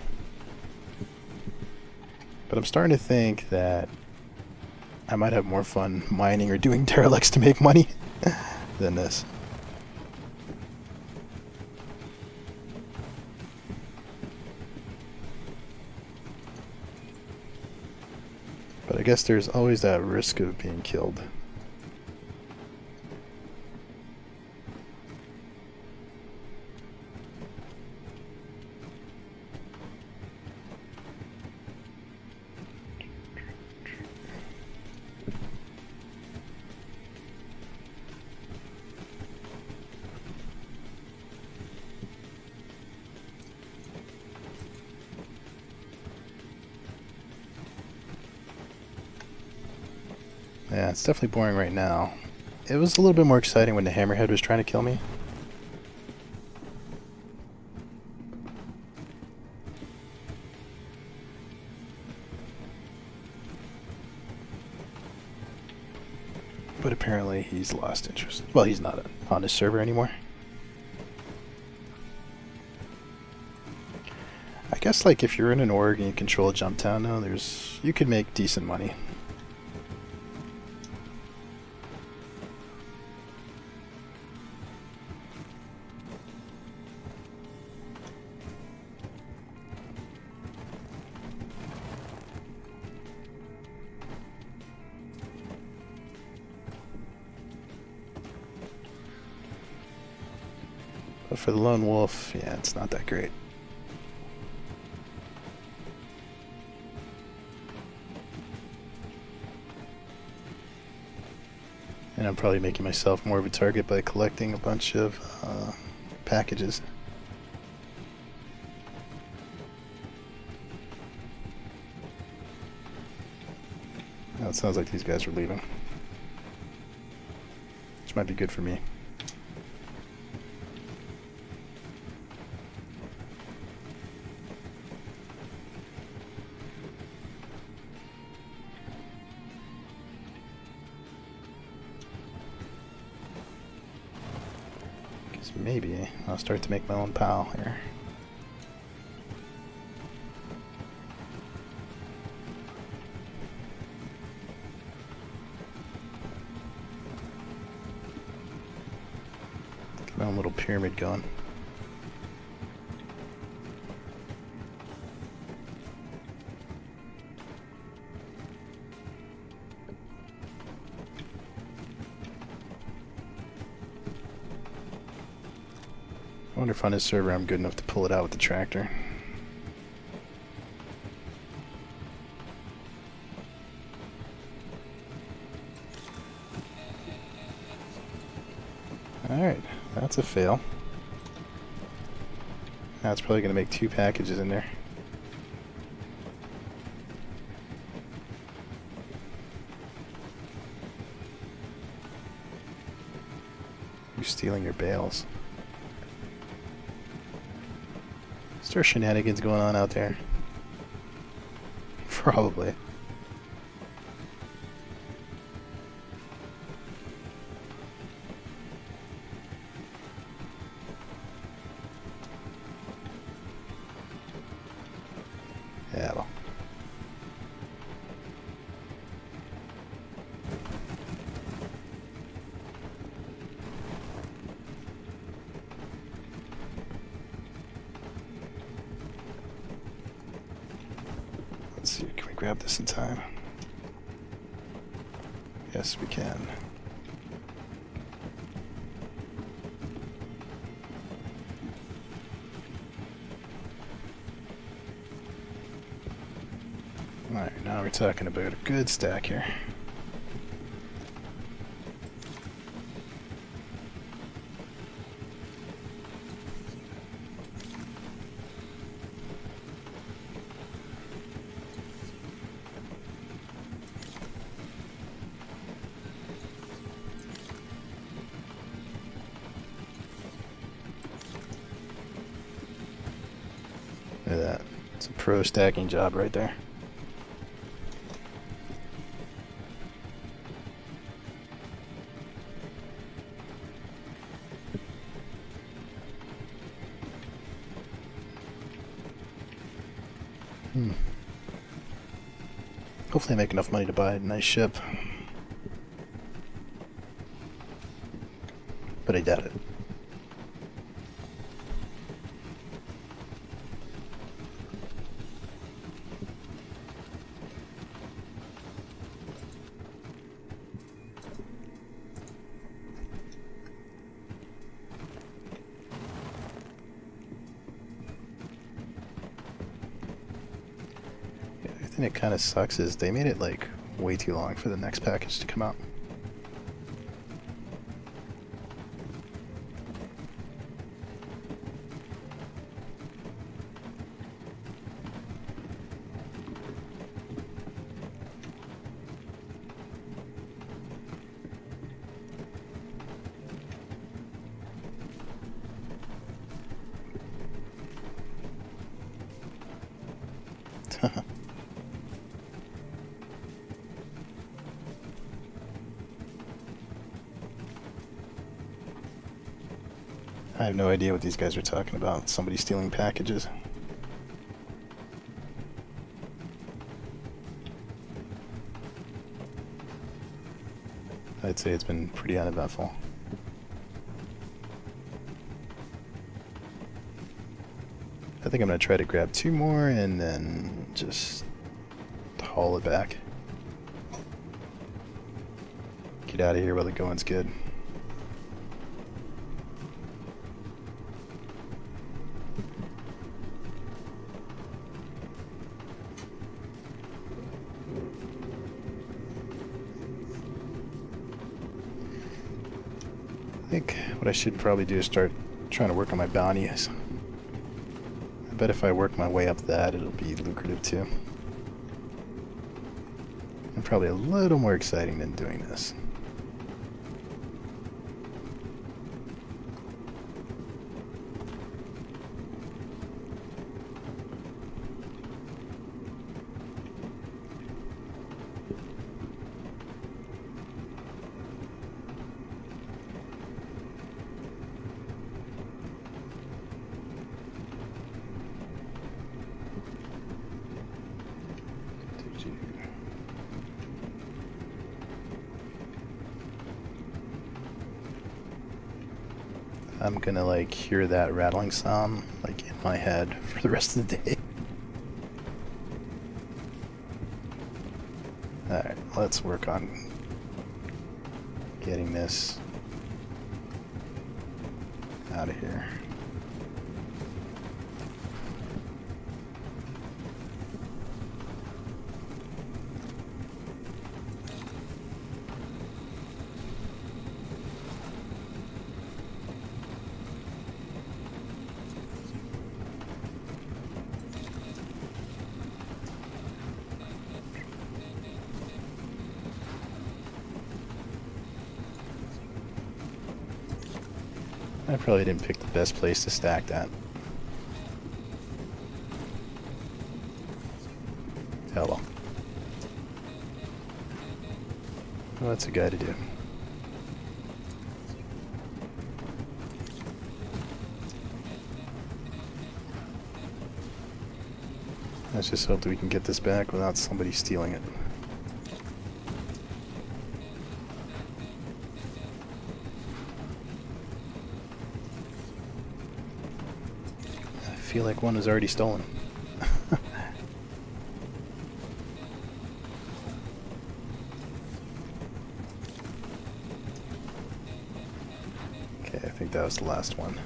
But I'm starting to think that I might have more fun mining or doing derelicts to make money than this. guess there's always that risk of being killed. Yeah, it's definitely boring right now. It was a little bit more exciting when the Hammerhead was trying to kill me. But apparently he's lost interest. Well, he's not on his server anymore. I guess like if you're in an org and you control JumpTown now, you could make decent money. But for the lone wolf, yeah, it's not that great. And I'm probably making myself more of a target by collecting a bunch of packages. Now it sounds like these guys are leaving, which might be good for me. Maybe I'll start to make my own pal here. Get my own little pyramid going. I wonder if on this server I'm good enough to pull it out with the tractor. Alright, that's a fail. Now it's probably going to make 2 packages in there. You're stealing your bales. Is there shenanigans going on out there? Probably. Yeah, well. Let's see, can we grab this in time? Yes, we can. Alright, now we're talking about a good stack here. Look at that. It's a pro stacking job right there. Hopefully I make enough money to buy a nice ship. But I doubt it. thing that kind of sucks is they made it like way too long for the next package to come out. I have no idea what these guys are talking about. Somebody stealing packages. I'd say it's been pretty uneventful. I think I'm going to try to grab 2 more and then just haul it back. Get out of here while the going's good. I think what I should probably do is start trying to work on my bounties. I bet if I work my way up that, it'll be lucrative too. And probably a little more exciting than doing this. I'm gonna like hear that rattling sound like in my head for the rest of the day. Alright, let's work on getting this out of here. I probably didn't pick the best place to stack that. Oh well. Well, that's a guy to do. Let's just hope that we can get this back without somebody stealing it. I feel like one was already stolen. Okay, I think that was the last one.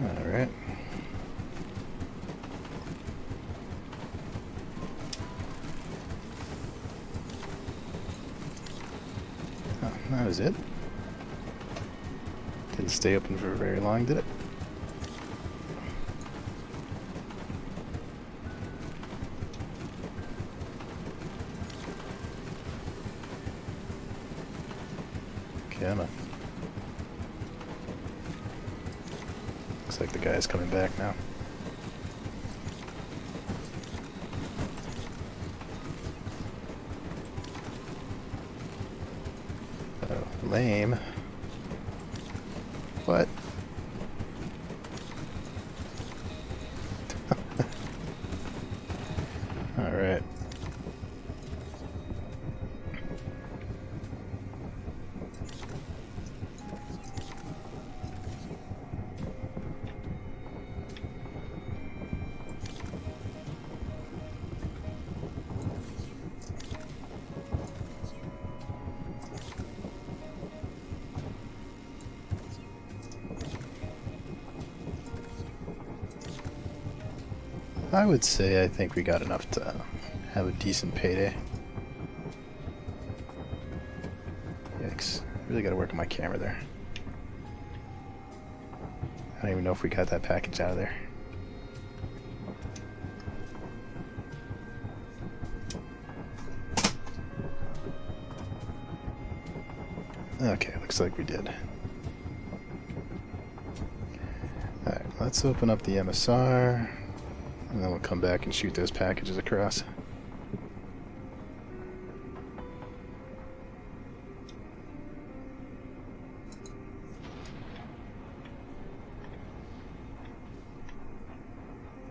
Alright. Oh, that was it. Didn't stay open for very long, did it? Come on. Looks like the guy's coming back now. Lame. What? Alright. I would say I think we got enough to have a decent payday. Yikes. Really gotta work on my camera there. I don't even know if we got that package out of there. Okay, looks like we did. Alright, let's open up the MSR. And then we'll come back and shoot those packages across.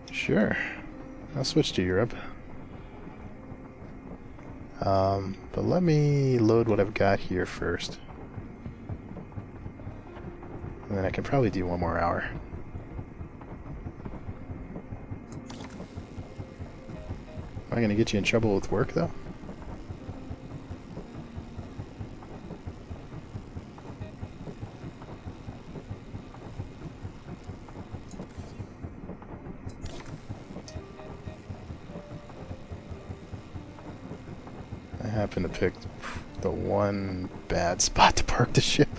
Sure. I'll switch to Europe. But let me load what I've got here first. And then I can probably do one more hour. Am I going to get you in trouble with work, though? I happen to pick the one bad spot to park the ship.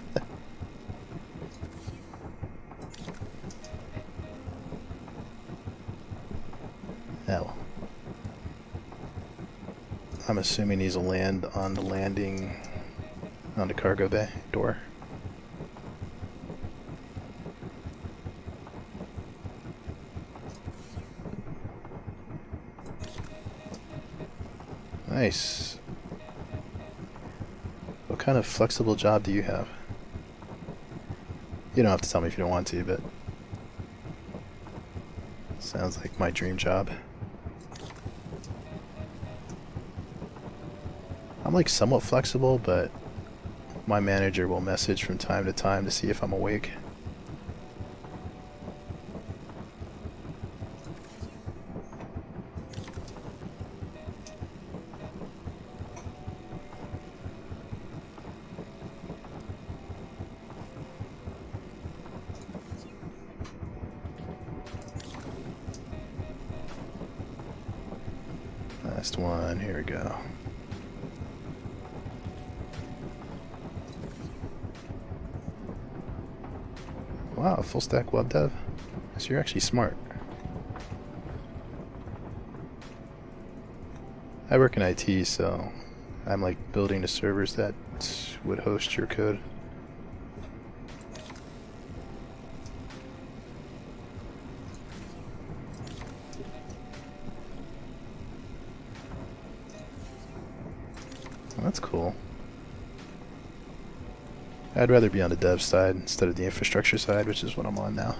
Hell. I'm assuming he's a land on the landing on the cargo bay door. Nice. What kind of flexible job do you have? You don't have to tell me if you don't want to, but sounds like my dream job. I'm like somewhat flexible, but my manager will message from time to time to see if I'm awake. Last one, here we go. Wow, full stack web dev? So you're actually smart. I work in IT, so I'm like building the servers that would host your code. Well, that's cool. I'd rather be on the dev side instead of the infrastructure side, which is what I'm on now.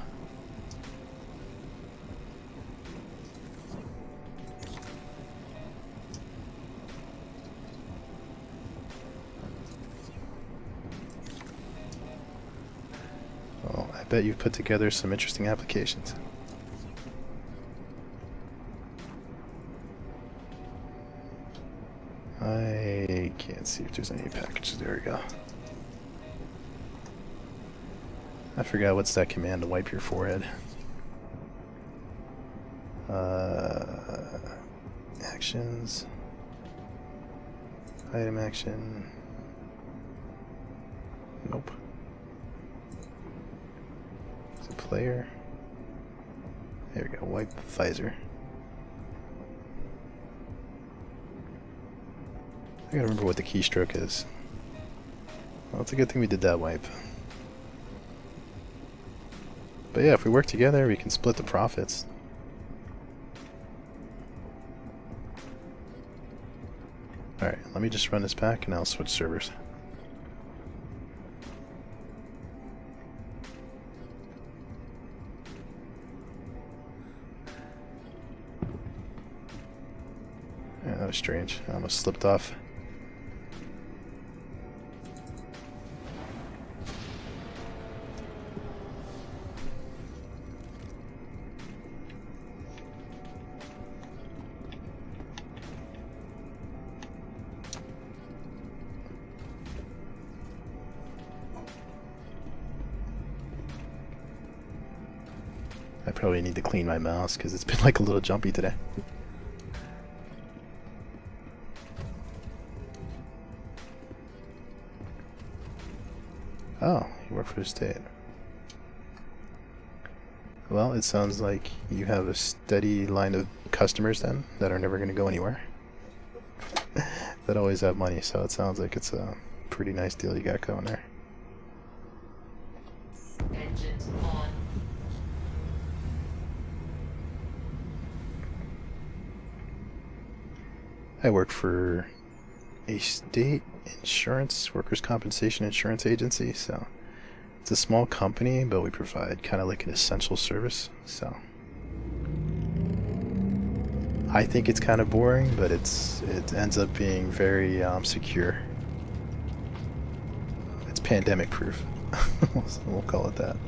Well, I bet you've put together some interesting applications. I can't see if there's any packages. There we go. I forgot what's that command to wipe your forehead. Actions. Item action. Nope. It's a player. There we go. Wipe visor. I gotta remember what the keystroke is. Well, it's a good thing we did that wipe. But yeah, if we work together, we can split the profits. Alright, let me just run this back and I'll switch servers. of strange. I almost slipped off. I probably need to clean my mouse because it's been like a little jumpy today. Oh, you work for the state. Well, it sounds like you have a steady line of customers then that are never going to go anywhere. That always have money, so it sounds like it's a pretty nice deal you got going there. Engines on. I work for a state insurance, workers' compensation insurance agency, so it's a small company, but we provide kind of like an essential service, so I think it's kind of boring, but it ends up being very secure. It's pandemic proof. So we'll call it that.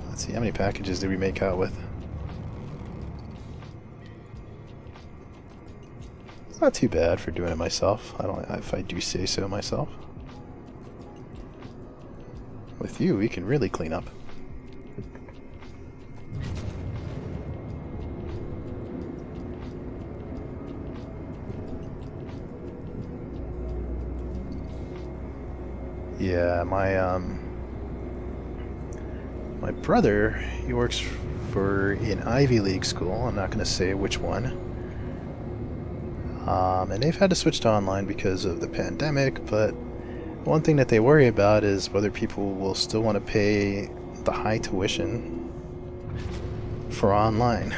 Let's see, how many packages did we make out with? It's not too bad for doing it myself. If I do say so myself. With you, we can really clean up. Yeah, my brother, he works for an Ivy League school. I'm not going to say which one. And they've had to switch to online because of the pandemic, but one thing that they worry about is whether people will still want to pay the high tuition for online.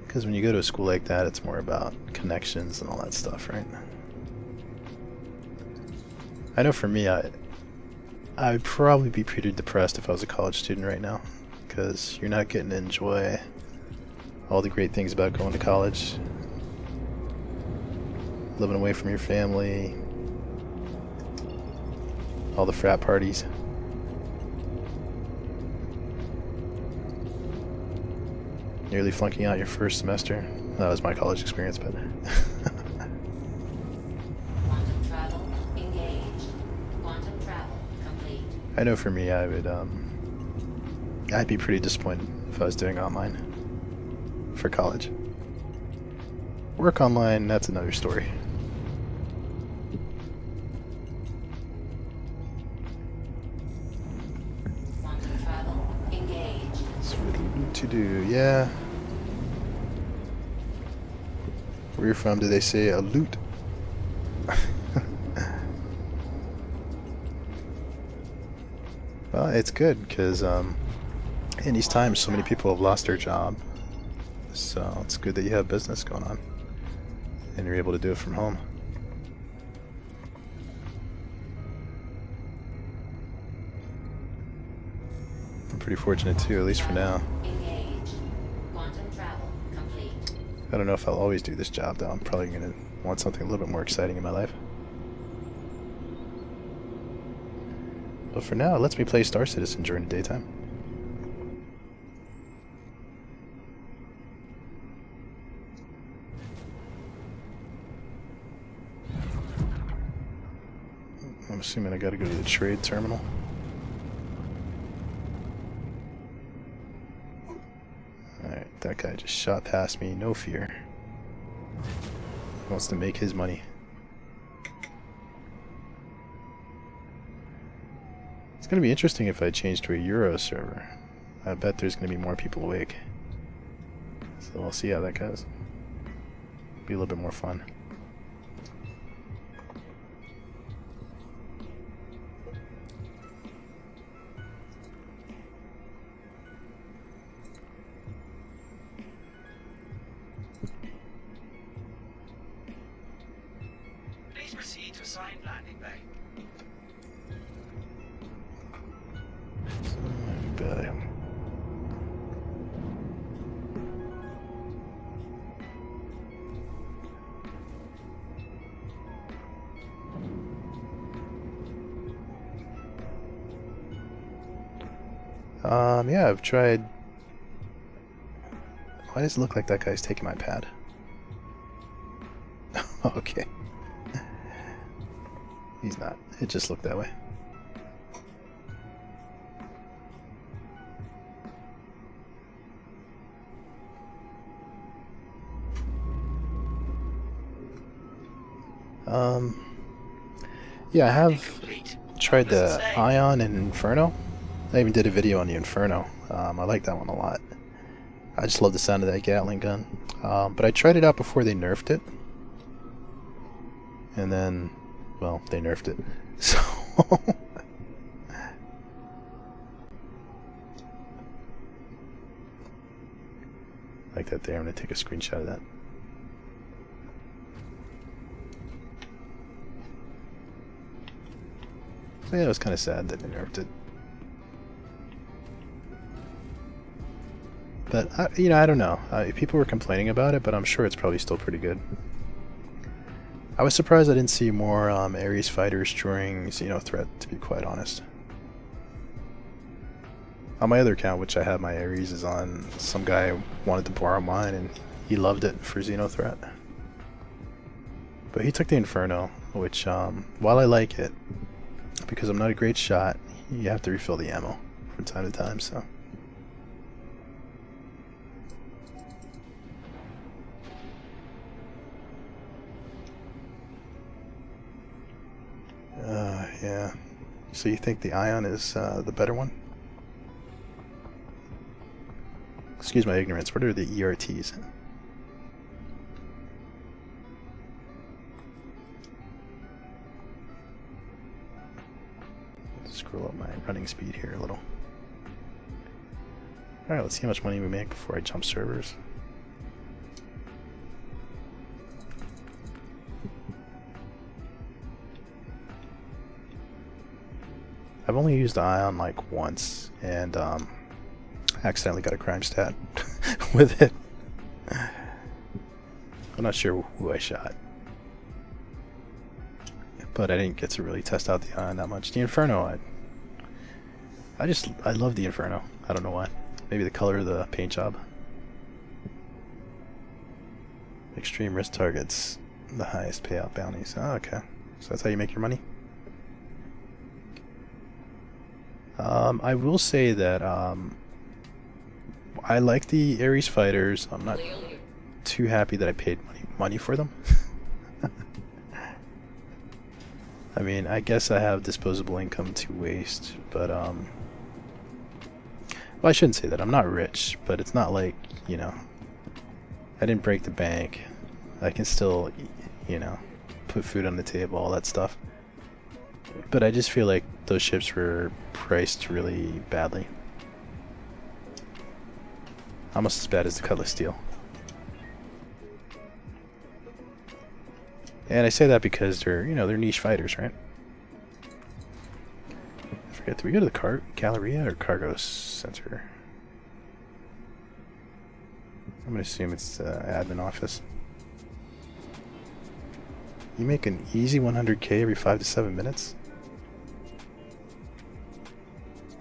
Because when you go to a school like that, it's more about connections and all that stuff, right? I know for me, I'd probably be pretty depressed if I was a college student right now, because you're not getting to enjoy all the great things about going to college. Living away from your family, all the frat parties. Nearly flunking out your first semester. That was my college experience, but Quantum travel engaged. Quantum travel complete. I know for me, I'd be pretty disappointed if I was doing online for college. Work online, that's another story. Quantum travel engaged. It's really to do, yeah. Where you're from, do they say a loot? Well, it's good because in these times, so many people have lost their job. So it's good that you have business going on and you're able to do it from home. I'm pretty fortunate too, at least for now. Engaged. Quantum travel complete. I don't know if I'll always do this job though. I'm probably going to want something a little bit more exciting in my life. But for now, it lets me play Star Citizen during the daytime. I'm assuming I gotta go to the trade terminal. Alright, that guy just shot past me, no fear. He wants to make his money. It's gonna be interesting if I change to a Euro server. I bet there's gonna be more people awake. So we'll see how that goes. Be a little bit more fun. Please proceed to assigned landing bay. Yeah, I've tried... Why does it look like that guy's taking my pad? Okay. He's not. It just looked that way. Yeah, I have tried the Ion and Inferno. I even did a video on the Inferno. I like that one a lot. I just love the sound of that Gatling gun. But I tried it out before they nerfed it. And then, well, they nerfed it. So... like that there. I'm going to take a screenshot of that. So yeah, it was kind of sad that they nerfed it. But, you know, I don't know. People were complaining about it, but I'm sure it's probably still pretty good. I was surprised I didn't see more Ares fighters during Xenothreat, to be quite honest. On my other account, which I have my Ares is on, some guy wanted to borrow mine and he loved it for Xenothreat. But he took the Inferno, which, while I like it, because I'm not a great shot, you have to refill the ammo from time to time, so... yeah. So you think the Ion is the better one? Excuse my ignorance, what are the ERTs? Scroll up my running speed here a little. Alright, let's see how much money we make before I jump servers. I've only used the Ion like once, and accidentally got a crime stat with it. I'm not sure who I shot, but I didn't get to really test out the Ion that much. The Inferno, I love the Inferno. I don't know why. Maybe the color of the paint job. Extreme risk targets, the highest payout bounties. Oh, okay. So that's how you make your money? I will say that I like the Ares fighters. I'm not too happy that I paid money for them. I mean, I guess I have disposable income to waste, but well, I shouldn't say that. I'm not rich, but it's not like, you know, I didn't break the bank. I can still, you know, put food on the table, all that stuff. But I just feel like those ships were priced really badly. Almost as bad as the Cutlass Steel. And I say that because they're, you know, they're niche fighters, right? I forget, did we go to the Galleria or Cargo Center? I'm gonna assume it's the admin office. You make an easy 100k every 5 to 7 minutes?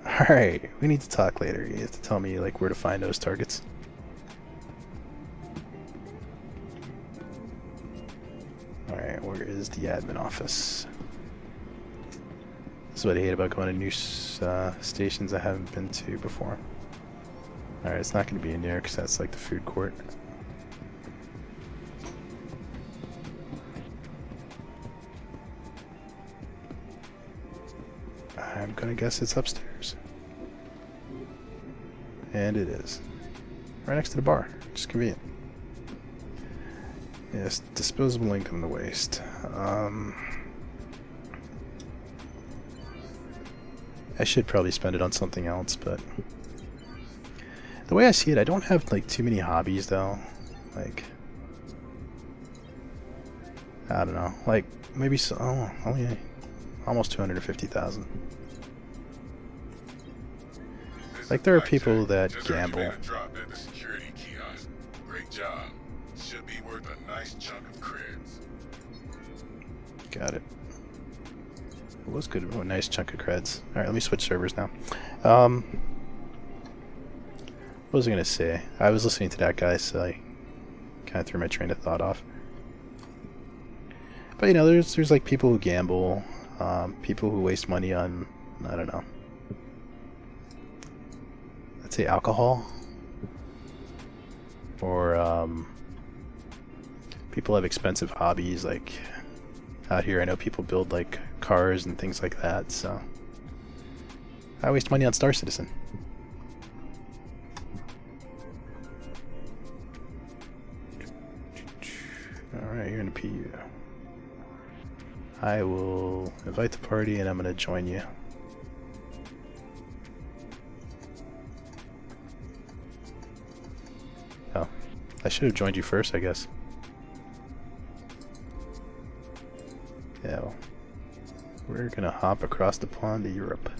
Alright, we need to talk later. You have to tell me like where to find those targets. Alright, where is the admin office? This is what I hate about going to new stations I haven't been to before. Alright, it's not going to be in there because that's like the food court. I'm gonna guess it's upstairs. And it is. Right next to the bar. Just convenient. Yes, disposable income to waste. I should probably spend it on something else, but the way I see it, I don't have like too many hobbies though. Like, I don't know. Like maybe only almost 250,000. Like there are people that gamble. Great job. Should be worth a nice chunk of creds. Got it. It was good. Oh, a nice chunk of creds. Alright, let me switch servers now. What was I gonna say? I was listening to that guy, so I kind of threw my train of thought off. But you know, there's like people who gamble, people who waste money on, I don't know, let's say alcohol, or people have expensive hobbies. Like out here, I know people build like cars and things like that. So I waste money on Star Citizen. Alright, you're in a PU. I will invite the party and I'm going to join you. Oh, I should have joined you first, I guess. Yeah, well, we're going to hop across the pond to Europe.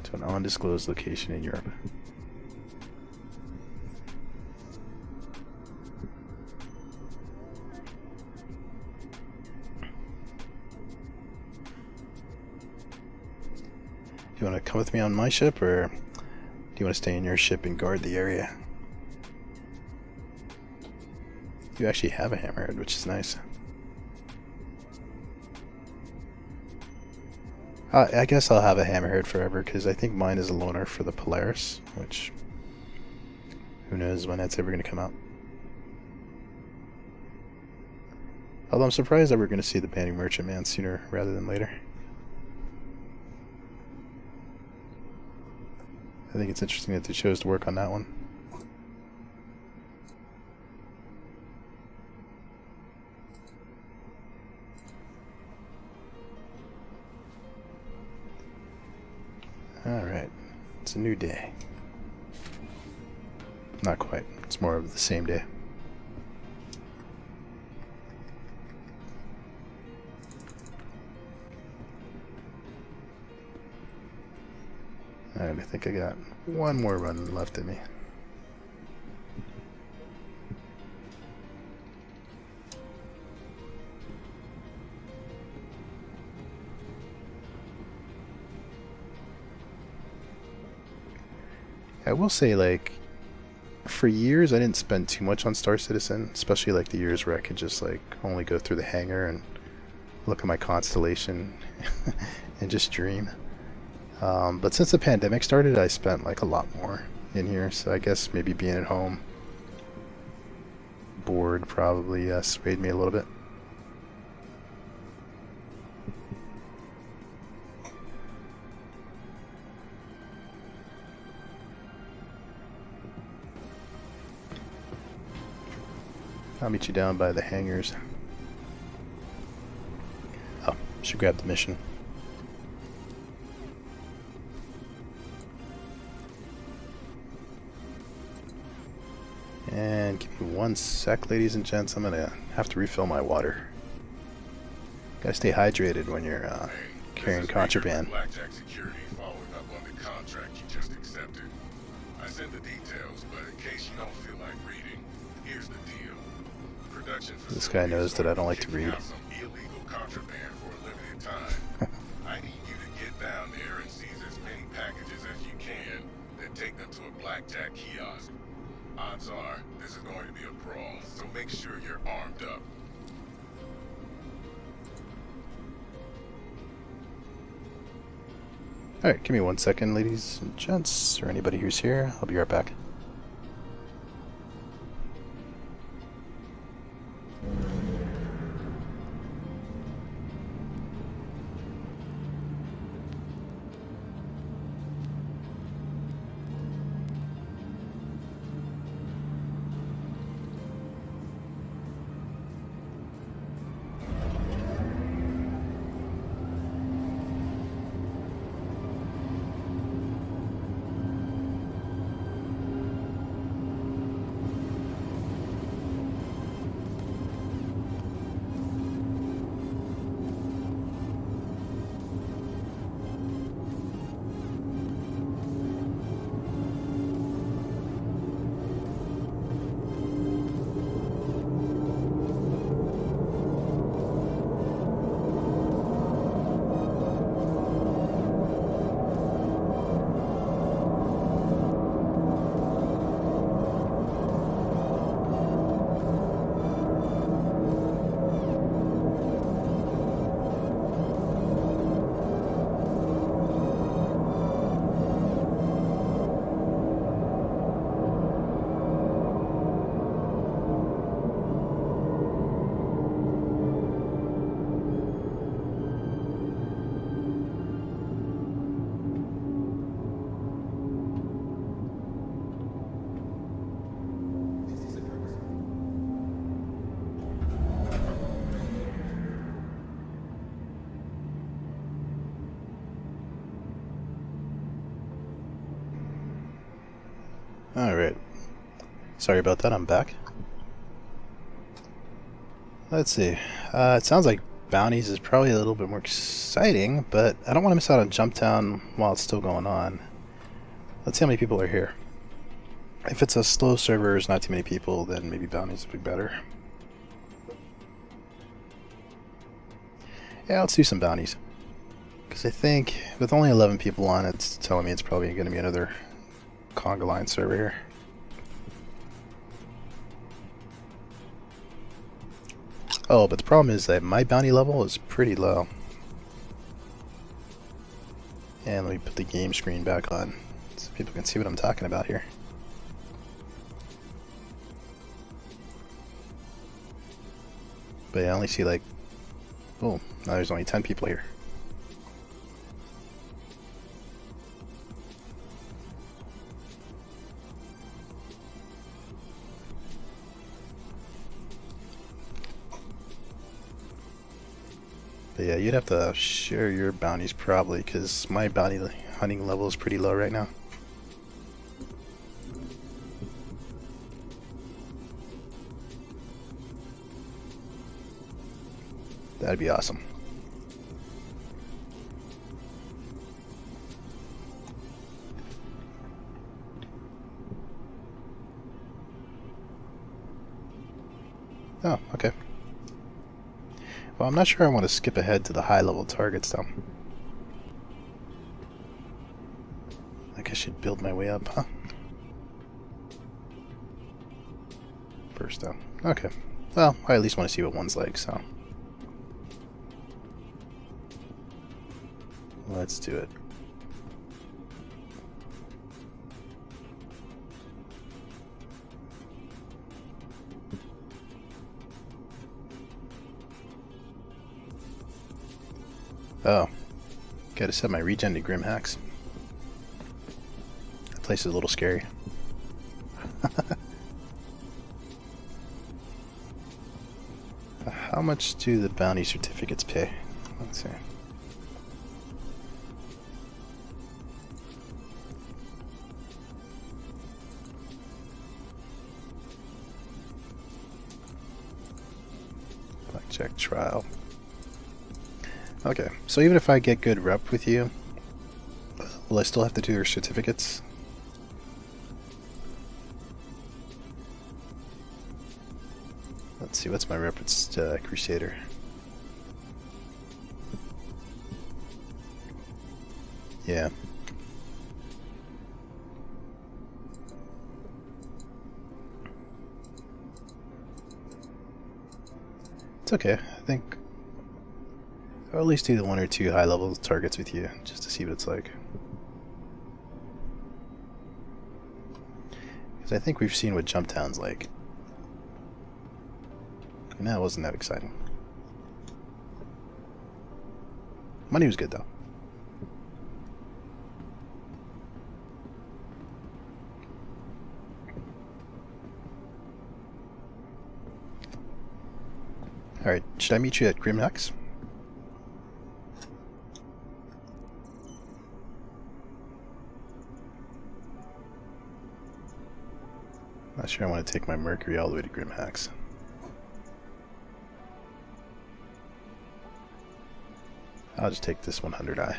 To an undisclosed location in Europe. Do you want to come with me on my ship, or do you want to stay in your ship and guard the area? You actually have a Hammerhead, which is nice. I guess I'll have a Hammerhead forever, because I think mine is a loaner for the Polaris, which who knows when that's ever going to come out. Although I'm surprised that we're going to see the Banding Merchantman sooner rather than later. I think it's interesting that they chose to work on that one. Alright, it's a new day. Not quite, it's more of the same day. Alright, I think I got one more run left in me. I will say, like, for years I didn't spend too much on Star Citizen, especially like the years where I could just like only go through the hangar and look at my constellation and just dream. But since the pandemic started, I spent like a lot more in here, so I guess maybe being at home, bored, probably swayed me a little bit. I'll meet you down by the hangars. Oh, should grab the mission. And give me one sec, ladies and gents. I'm gonna have to refill my water. Gotta stay hydrated when you're carrying contraband. Blackjack Security following up on the contract you just accepted. I sent the details, but in case you don't feel like reading, here's the deal. Production This guy knows that I don't like to read. out some illegal contraband for a limited time. I need you to get down there and seize as many packages as you can, then take them to a blackjack kiosk. Odds are, this is going to be a brawl, so make sure you're armed up. Alright, give me 1 second, ladies and gents, or anybody who's here. I'll be right back. Alright. Sorry about that, I'm back. Let's see. It sounds like bounties is probably a little bit more exciting, but I don't want to miss out on JumpTown while it's still going on. Let's see how many people are here. If it's a slow server, there's not too many people, then maybe bounties would be better. Yeah, let's do some bounties. Because I think with only 11 people on, it's telling me it's probably going to be another Conga line server here. Oh, but the problem is that my bounty level is pretty low. And let me put the game screen back on so people can see what I'm talking about here. But yeah, I only see like, oh, now there's only 10 people here. But yeah, you'd have to share your bounties probably, because my bounty hunting level is pretty low right now. That'd be awesome. Oh, okay. Well, I'm not sure I want to skip ahead to the high-level targets, though. Like I should build my way up, huh? First, though. Okay. Well, I at least want to see what one's like, so... let's do it. Oh, gotta set my regen to Grim Hex. That place is a little scary. How much do the bounty certificates pay? Let's see. Blackjack trial. Okay, so even if I get good rep with you, will I still have to do your certificates? Let's see, what's my rep with Crusader? Yeah. It's okay, I think I'll at least do the 1 or 2 high-level targets with you, just to see what it's like. Because I think we've seen what JumpTown's like. And that wasn't that exciting. Money was good, though. Alright, should I meet you at Grim Hex? Not sure I want to take my Mercury all the way to Grim Hex. I'll just take this 100i.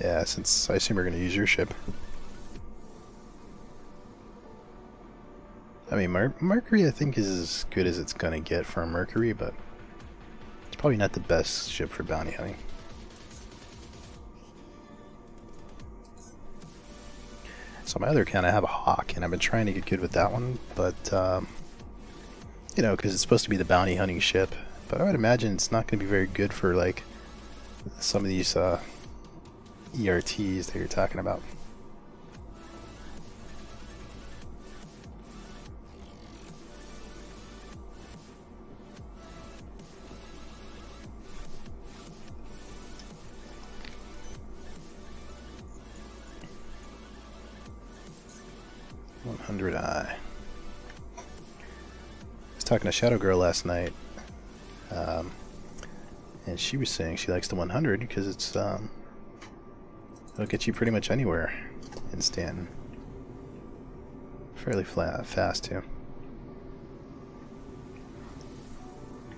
Yeah, since I assume we're going to use your ship. I mean, Mercury I think is as good as it's going to get for a Mercury, but it's probably not the best ship for bounty hunting. So my other account, I have a Hawk, and I've been trying to get good with that one, but, you know, because it's supposed to be the bounty hunting ship, but I would imagine it's not going to be very good for, like, some of these ERTs that you're talking about. talking to Shadow Girl last night, and she was saying she likes the 100 because it's it'll get you pretty much anywhere in Stanton. Fairly fast too.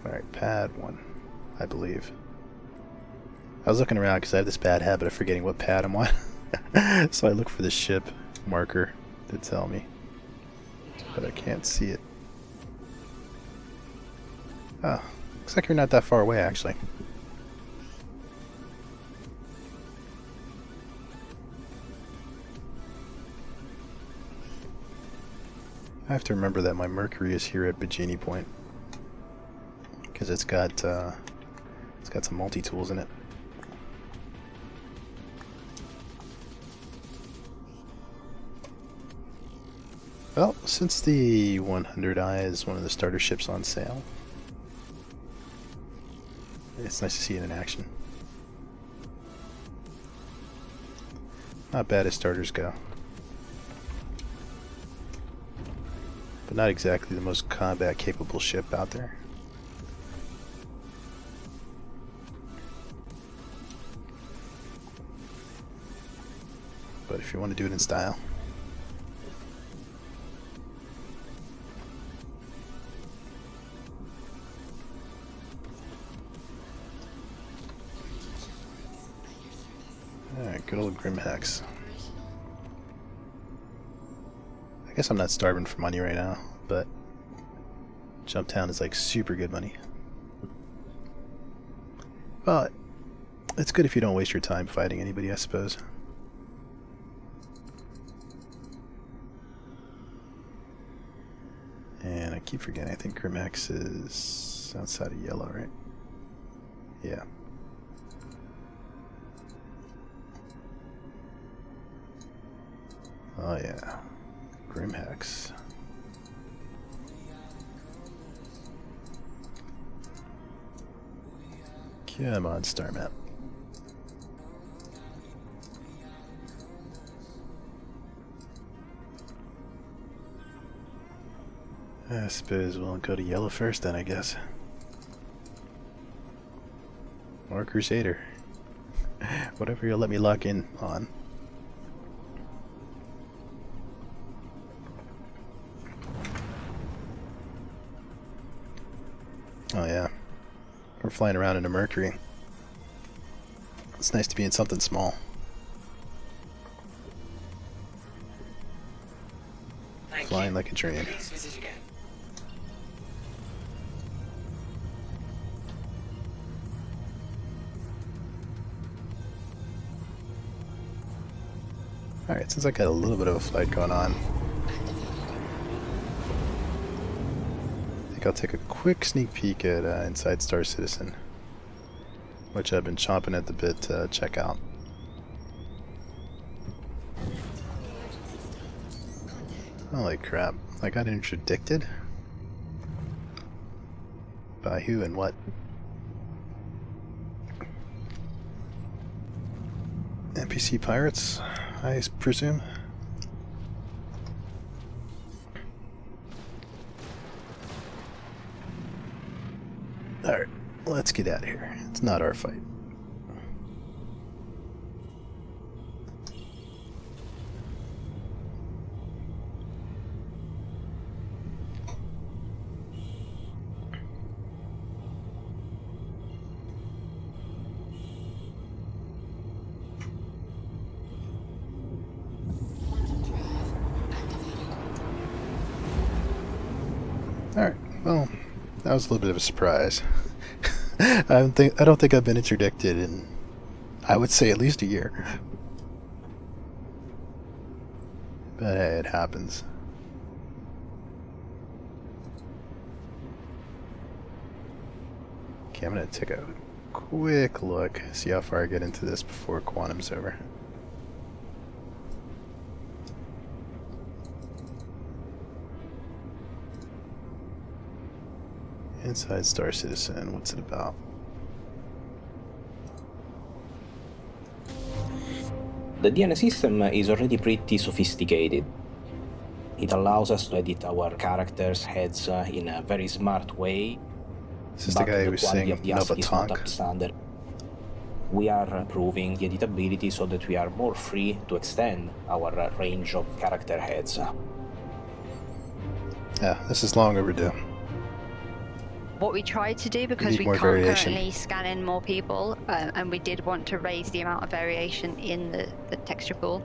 Alright, pad 1, I believe. I was looking around because I have this bad habit of forgetting what pad I'm on. So I look for the ship marker to tell me. But I can't see it. Oh, looks like you're not that far away actually. I have to remember that my Mercury is here at Bikini Point. Because it's got some multi-tools in it. Well, since the 100i is one of the starter ships on sale, it's nice to see it in action. Not bad as starters go. But not exactly the most combat capable ship out there. But if you want to do it in style. Alright, good old Grim Hex. I guess I'm not starving for money right now, but JumpTown is like super good money. But it's good if you don't waste your time fighting anybody, I suppose. And I keep forgetting, I think Grim Hex is outside of yellow, right? Yeah. Oh yeah, Grim Hex. Come on, star map. I suppose we'll go to yellow first then, I guess. Or Crusader. Whatever you'll let me lock in on. Oh yeah, we're flying around in a Mercury. It's nice to be in something small. Flying like a dream. Alright, since I got a little bit of a flight going on, I think I'll take a quick sneak peek at Inside Star Citizen, which I've been chomping at the bit to check out. Holy crap, I got interdicted? By who and what? NPC pirates, I presume? Alright, let's get out of here. It's not our fight. Alright, well, that was a little bit of a surprise. I don't think I've been interdicted in, I would say, at least a year. But hey, it happens. Okay, I'm gonna take a quick look, see how far I get into this before Quantum's over. Inside Star Citizen, what's it about? The DNS system is already pretty sophisticated. It allows us to edit our characters' heads in a very smart way. This is the guy who was saying Nova is not Tonk. up to standard. We are improving the editability so that we are more free to extend our range of character heads. Yeah, this is long overdue. What we tried to do, because we more can't variation. currently scan in more people, and we did want to raise the amount of variation in the texture pool,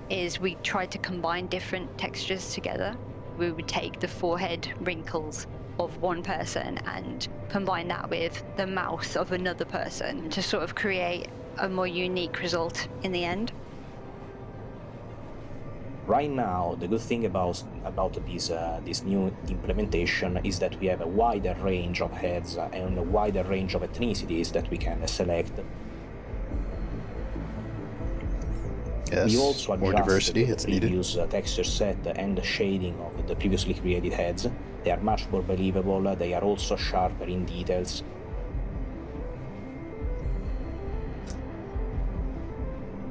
is we tried to combine different textures together. We would take the forehead wrinkles of one person and combine that with the mouth of another person to sort of create a more unique result in the end. Right now, the good thing about this new implementation is that we have a wider range of heads and a wider range of ethnicities that we can select. Yes, We also more adjusted diversity, the it's needed. previous texture set and the shading of the previously created heads. They are much more believable, they are also sharper in details.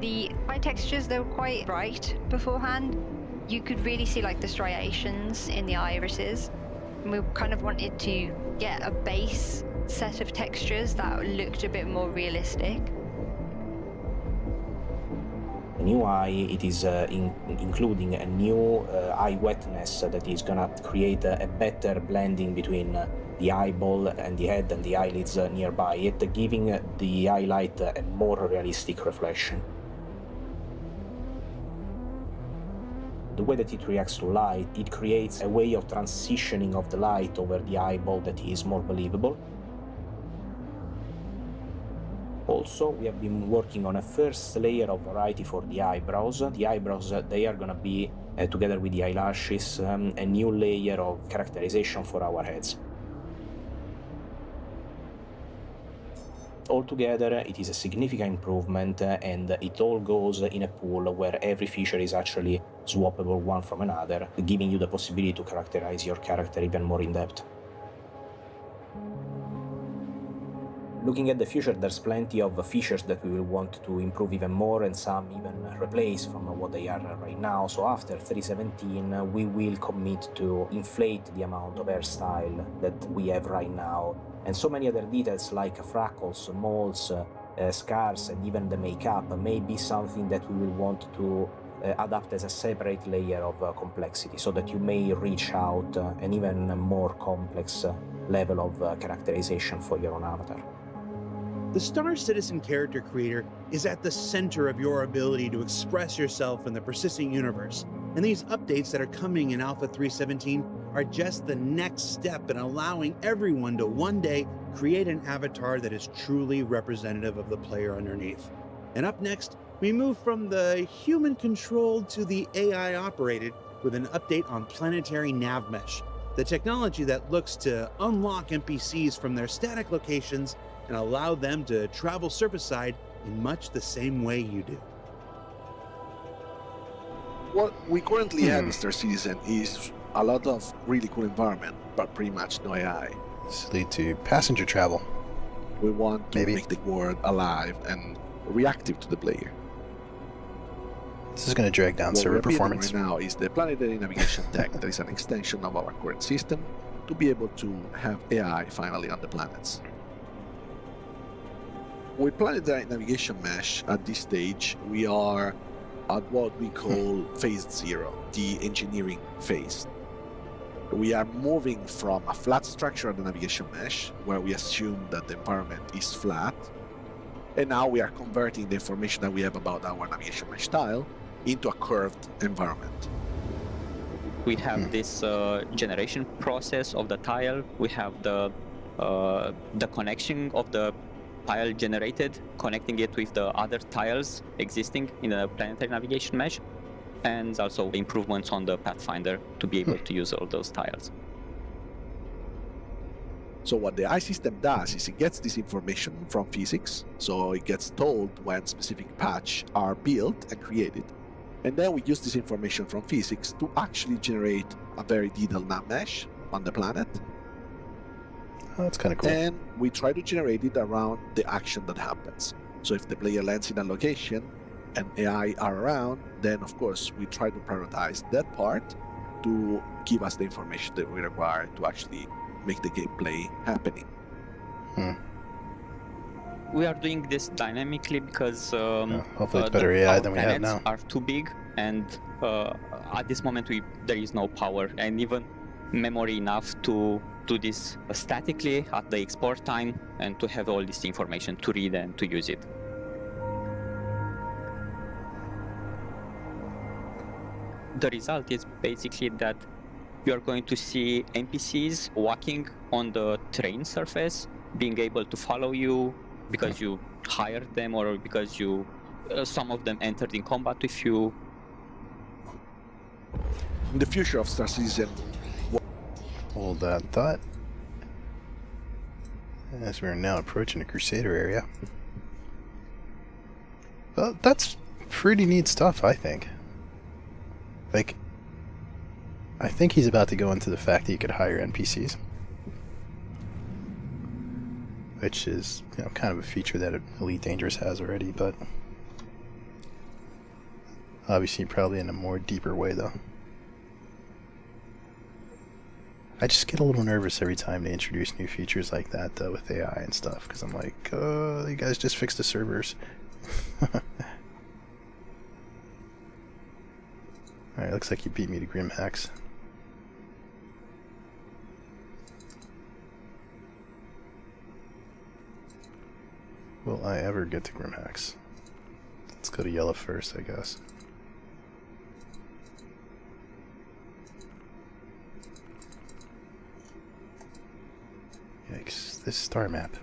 The eye textures, they were quite bright beforehand. You could really see like the striations in the irises. And we kind of wanted to get a base set of textures that looked a bit more realistic. The new eye, it is including a new eye wetness that is gonna create a better blending between the eyeball and the head and the eyelids nearby it, giving the highlight a more realistic reflection. The way that it reacts to light, it creates a way of transitioning of the light over the eyeball that is more believable. Also, we have been working on a first layer of variety for the eyebrows. The eyebrows, they are gonna be, together with the eyelashes, a new layer of characterization for our heads. Altogether, it is a significant improvement, and it all goes in a pool where every feature is actually swappable one from another, giving you the possibility to characterize your character even more in depth. Looking at the future, there's plenty of features that we will want to improve even more, and some even replace from what they are right now. So after 3.17, we will commit to inflate the amount of hairstyle that we have right now. And so many other details like freckles, moles, scars, and even the makeup may be something that we will want to adapt as a separate layer of complexity, so that you may reach out an even more complex level of characterization for your own avatar. The Star Citizen character creator is at the center of your ability to express yourself in the persisting universe, and these updates that are coming in Alpha 3.17 are just the next step in allowing everyone to one day create an avatar that is truly representative of the player underneath. And up next, we move from the human-controlled to the AI-operated with an update on planetary nav mesh, the technology that looks to unlock NPCs from their static locations and allow them to travel surface-side in much the same way you do. What we currently have in Star Citizen is a lot of really cool environment, but pretty much no AI. This will lead to passenger travel. We want to Maybe. make the world alive and reactive to the player. This is going to drag down What server we're building performance. right now is the planetary navigation tech that is an extension of our current system to be able to have AI finally on the planets. With planetary navigation mesh, at this stage, we are at what we call phase 0, the engineering phase. We are moving from a flat structure of the navigation mesh, where we assume that the environment is flat, and now we are converting the information that we have about our navigation mesh tile into a curved environment. We have this generation process of the tile. We have the connection of the tile generated, connecting it with the other tiles existing in the planetary navigation mesh, and also improvements on the Pathfinder to be able to use all those tiles. So what the AI system does is it gets this information from physics, so it gets told when specific patch are built and created, and then we use this information from physics to actually generate a very detailed nav mesh on the planet. Oh, that's kind of cool. And we try to generate it around the action that happens. So if the player lands in a location and AI are around, then of course we try to prioritize that part to give us the information that we require to actually make the gameplay happening. We are doing this dynamically because hopefully it's better AI our than we have planets now. are too big, and at this moment there is no power and even memory enough to do this statically at the export time and to have all this information to read and to use it. The result is basically that you are going to see NPCs walking on the terrain surface, being able to follow you because you hired them or because you some of them entered in combat with you. In the future of Star Citizen, Hold that thought. As we're now approaching the Crusader area. Well, that's pretty neat stuff, I think. Like, I think he's about to go into the fact that you could hire NPCs. Which is, you know, kind of a feature that Elite Dangerous has already, but obviously probably in a more deeper way, though. I just get a little nervous every time they introduce new features like that, though, with AI and stuff, because I'm like, oh, you guys just fixed the servers. Alright, looks like you beat me to Grim Hex. Will I ever get to Grim Hex? Let's go to yellow first, I guess. Yikes, this star map.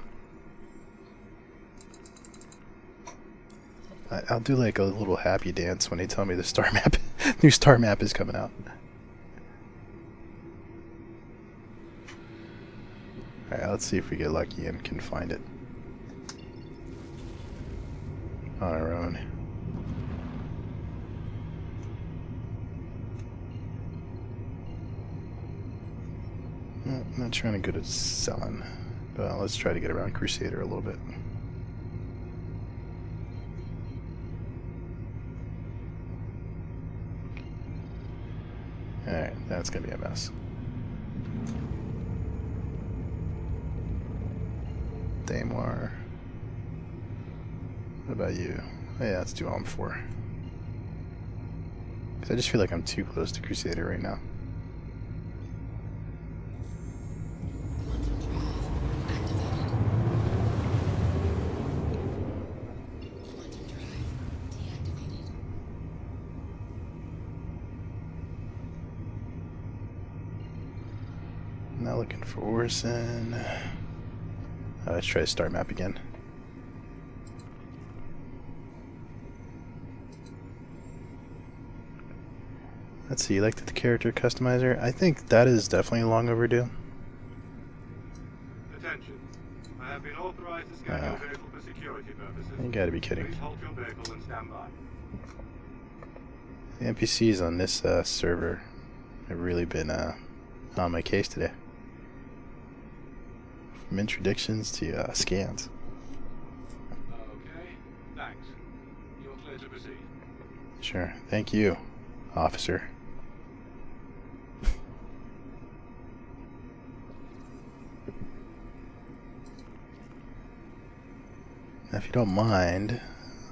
I'll do like a little happy dance when they tell me the star map, new star map is coming out. Alright, let's see if we get lucky and can find it on our own. No, I'm not trying to go to selling, but let's try to get around Crusader a little bit. Alright, that's gonna be a mess. Damoir. What about you? Oh yeah, let's do Alm 4. Because I just feel like I'm too close to Crusader right now. Not looking for Orson. Let's try to start map again. Let's see, you like the character customizer? I think that is definitely long overdue. Attention. I have been authorized to scan your vehicle for security purposes. You gotta be kidding. Please halt your vehicle and stand by. The NPCs on this server have really been on my case today. From interdictions to scans. Okay, thanks. You're clear to proceed. Sure, thank you, officer. Now, if you don't mind,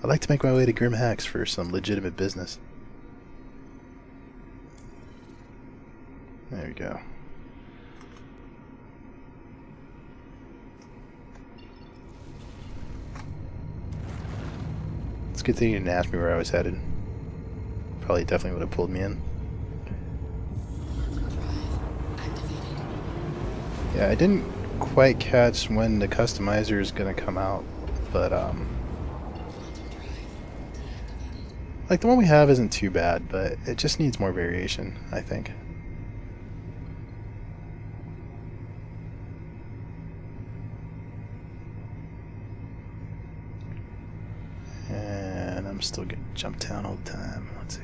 I'd like to make my way to Grim Hex for some legitimate business. There we go. It's a good thing you didn't ask me where I was headed. Probably definitely would have pulled me in. Yeah, I didn't quite catch when the customizer is gonna come out, but like the one we have isn't too bad, but it just needs more variation, I think. And I'm still getting JumpTown all the time. Let's see.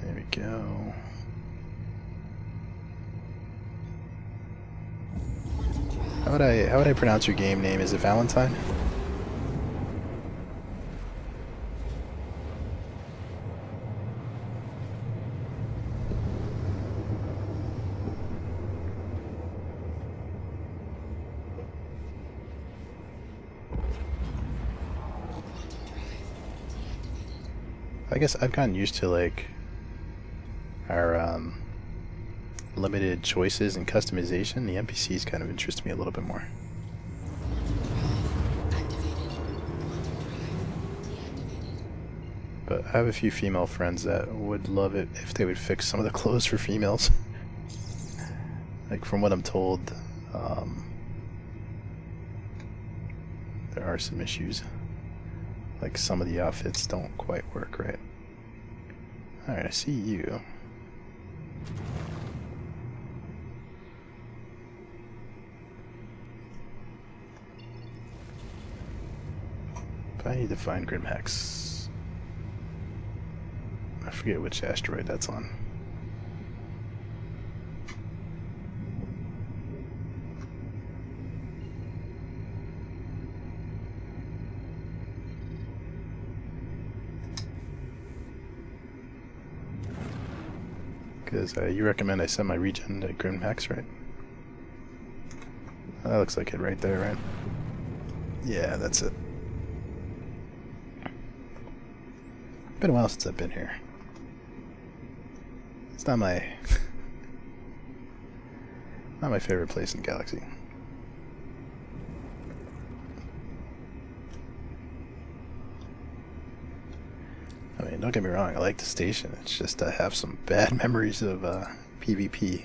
There we go. How would I pronounce your game name? Is it Valentine? I guess I've gotten used to like our limited choices and customization. The NPCs kind of interest me a little bit more. But I have a few female friends that would love it if they would fix some of the clothes for females. Like from what I'm told, there are some issues. Like some of the outfits don't quite work right. Alright, I see you. But I need to find G Hex. I forget which asteroid that's on. Because you recommend I send my regen to G Hex, right? That looks like it right there, right? Yeah, that's it. Been a while since I've been here. It's not my not my favorite place in the galaxy. I mean, don't get me wrong, I like the station. It's just I have some bad memories of PvP.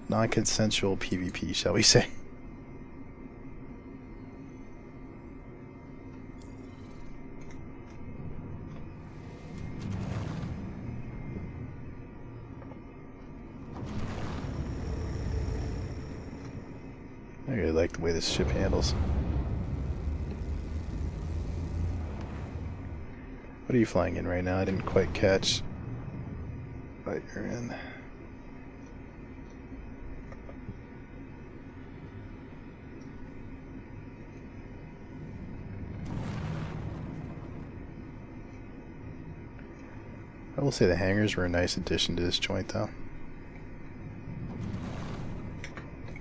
Non-consensual PvP, shall we say. I really like the way this ship handles. What are you flying in right now? I didn't quite catch what you're in. I will say the hangars were a nice addition to this joint, though.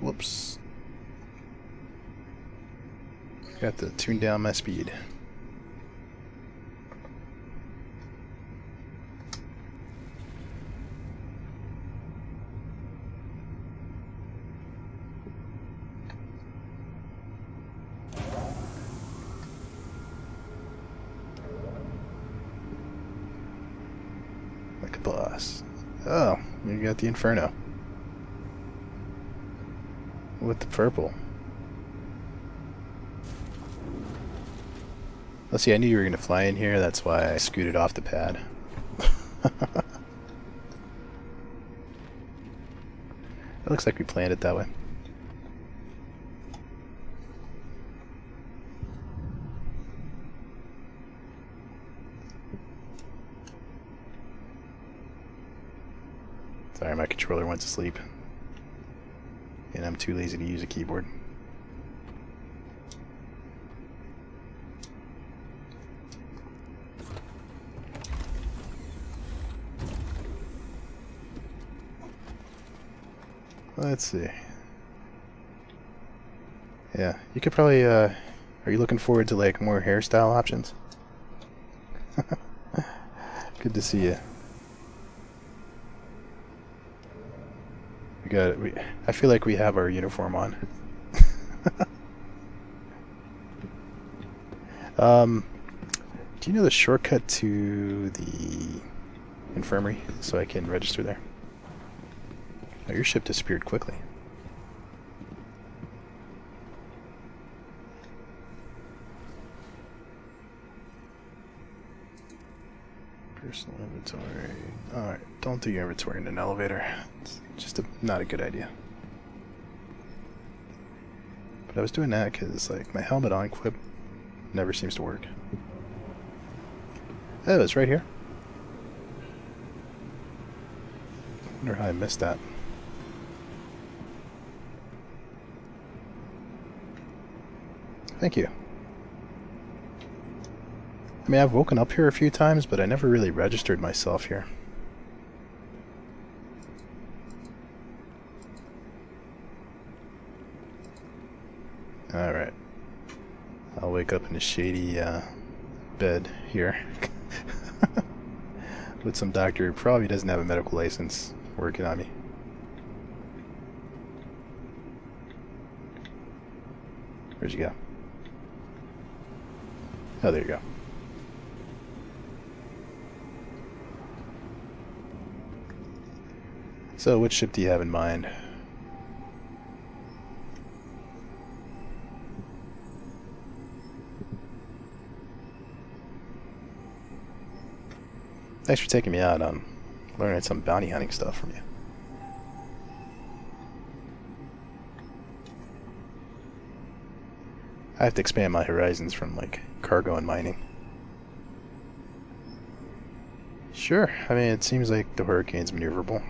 Whoops. Got to tune down my speed. Like a boss. Oh, you got the Inferno. With the purple. Let's see, I knew you were going to fly in here, that's why I scooted off the pad. It looks like we planned it that way. Sorry, my controller went to sleep. And I'm too lazy to use a keyboard. Let's see. Yeah, you could probably, are you looking forward to like more hairstyle options? Good to see you. I feel like we have our uniform on. Do you know the shortcut to the infirmary so I can register there? Oh, your ship disappeared quickly. Personal inventory. Alright, don't do your inventory in an elevator. It's just not a good idea. But I was doing that because like my helmet on equip never seems to work. Oh, it's right here. I wonder how I missed that. Thank you. I mean, I've woken up here a few times, but I never really registered myself here. Alright. I'll wake up in a shady bed here. with some doctor who probably doesn't have a medical license working on me. Where'd you go? Oh, there you go. So, which ship do you have in mind? Thanks for taking me out on learning some bounty hunting stuff from you. I have to expand my horizons from, like, cargo and mining. Sure, I mean, it seems like the Hurricane's maneuverable.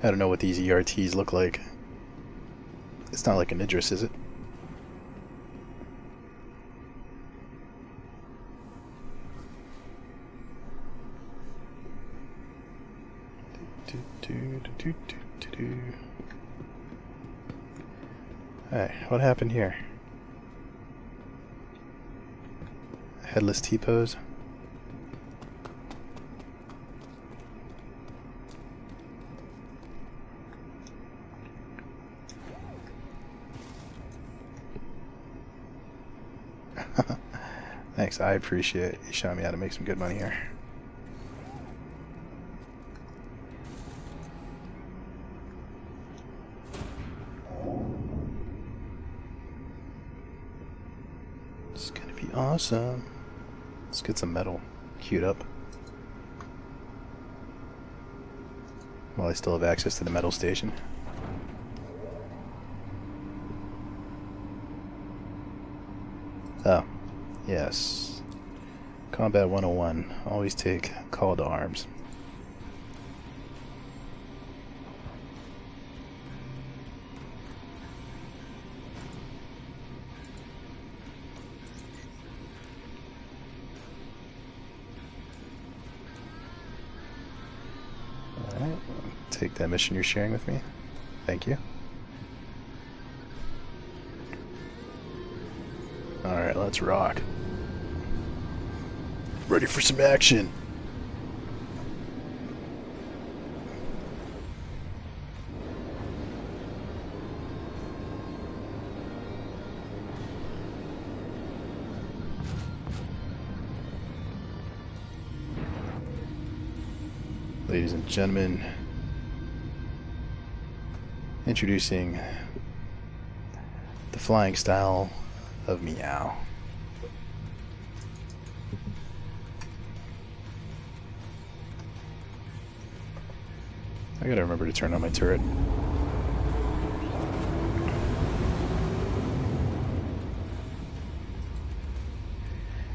I don't know what these ERTs look like. It's not like an Idris, is it? Hey, what happened here? Headless T-pose? Thanks, I appreciate you showing me how to make some good money here. It's gonna be awesome. Let's get some metal queued up. While I still have access to the metal station. Oh, yes. Combat 101. Always take call to arms. Alright, take that mission you're sharing with me. Thank you. Alright, let's rock. Ready for some action. Ladies and gentlemen, introducing the flying style of Meow. I gotta remember to turn on my turret.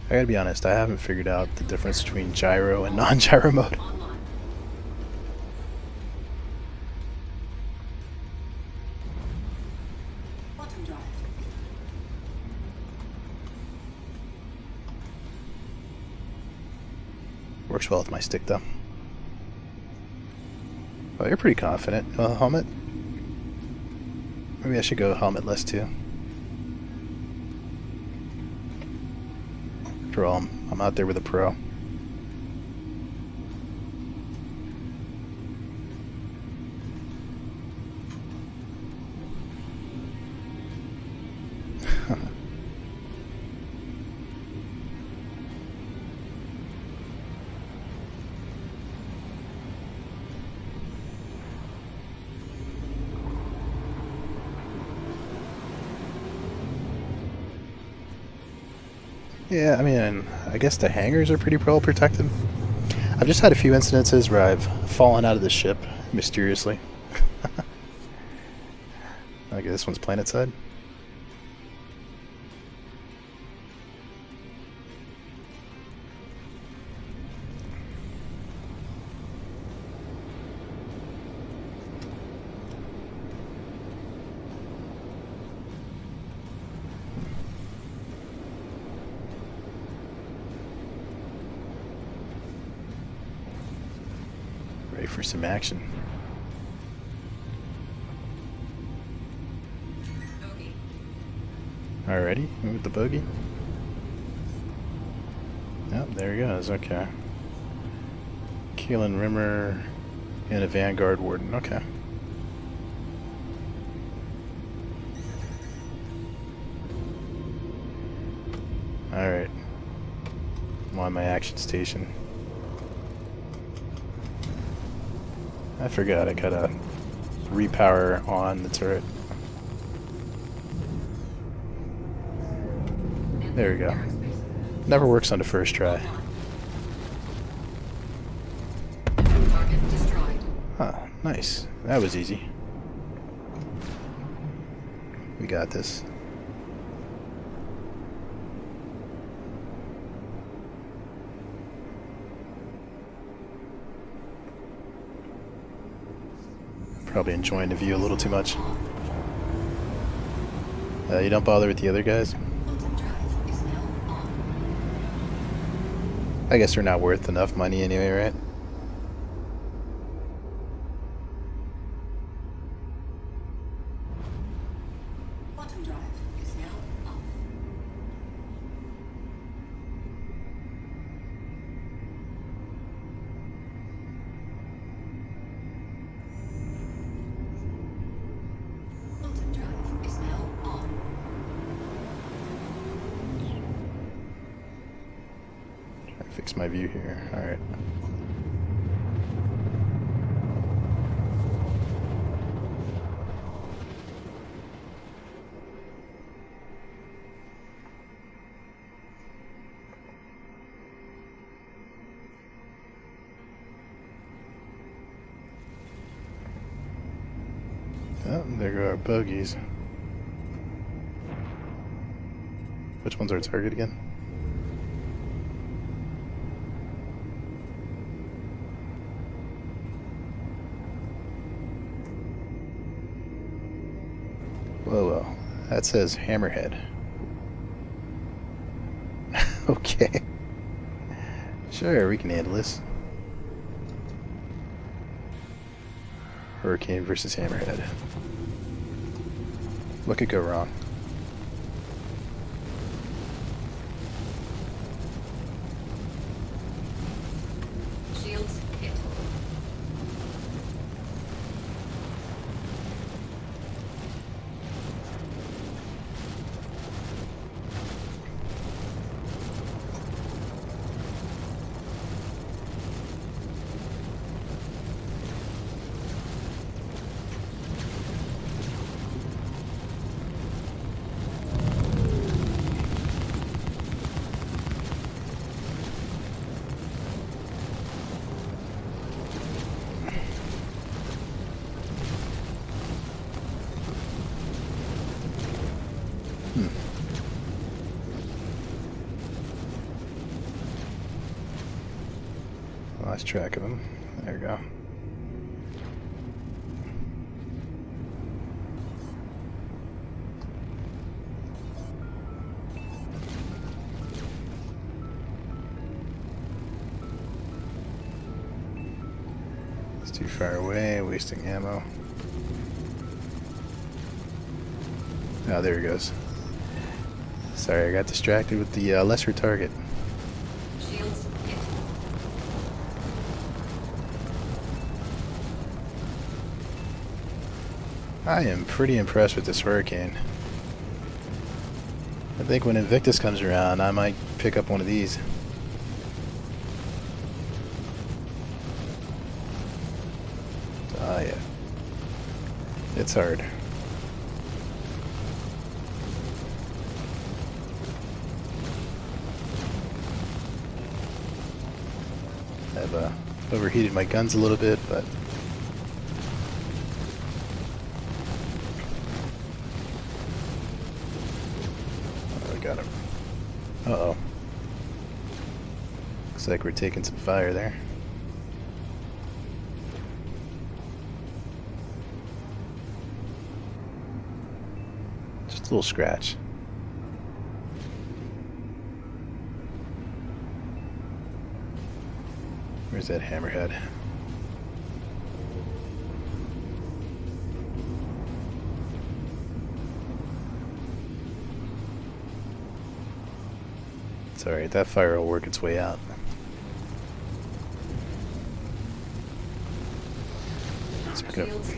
I gotta be honest, I haven't figured out the difference between gyro and non-gyro mode. Works well with my stick though. Oh, you're pretty confident. Helmet? Maybe I should go helmetless too. After all, I'm out there with a pro. Yeah, I mean, I guess the hangars are pretty well protected. I've just had a few incidences where I've fallen out of the ship mysteriously. Okay, this one's planet side. Ready for some action. Alrighty, with the bogey. Yep, there he goes, okay. Keelan Rimmer and a Vanguard Warden, okay. Alright. I'm on my action station. I forgot I gotta repower on the turret. There we go. Never works on the first try. Target destroyed. Huh, nice. That was easy. We got this. Probably enjoying the view a little too much. You don't bother with the other guys? Quantum drive is now on. I guess they're not worth enough money anyway, right? Quantum drive is now on. Quantum drive is now on. Try to fix my view here. Alright. Oh, there go our bogeys. Which one's our target again? Whoa, whoa. That says Hammerhead. Okay. Sure, we can handle this. Hurricane versus Hammerhead. What could go wrong? Shields hit. Lost track of him. There we go. It's too far away, wasting ammo. Oh, there he goes. Sorry, I got distracted with the lesser target. Shields hit. I am pretty impressed with this Hurricane. I think when Invictus comes around, I might pick up one of these. Oh yeah. It's hard. I've overheated my guns a little bit, but got him. Uh-oh. Looks like we're taking some fire there. Just a little scratch. Where's that Hammerhead? It's alright, that fire will work its way out. Speaking of, Shields.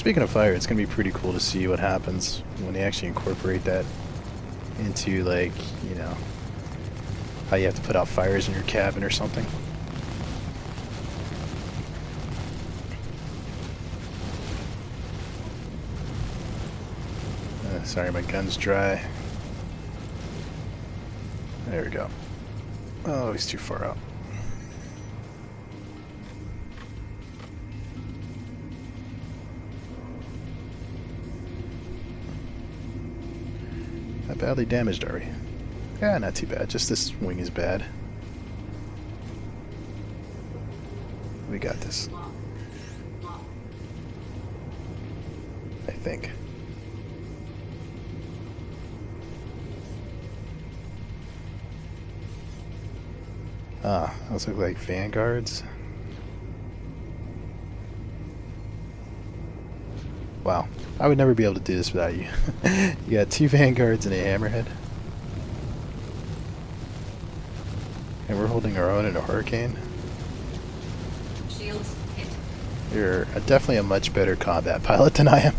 speaking of fire, it's going to be pretty cool to see what happens when they actually incorporate that into, like, you know, how you have to put out fires in your cabin or something. Sorry, my gun's dry. There we go. Oh, he's too far out. How badly damaged are we? Yeah, not too bad. Just this wing is bad. We got this. I think. Ah, those look like vanguards. Wow, I would never be able to do this without you. You got 2 vanguards and a hammerhead. And we're holding our own in a hurricane. Shields hit. You're definitely a much better combat pilot than I am.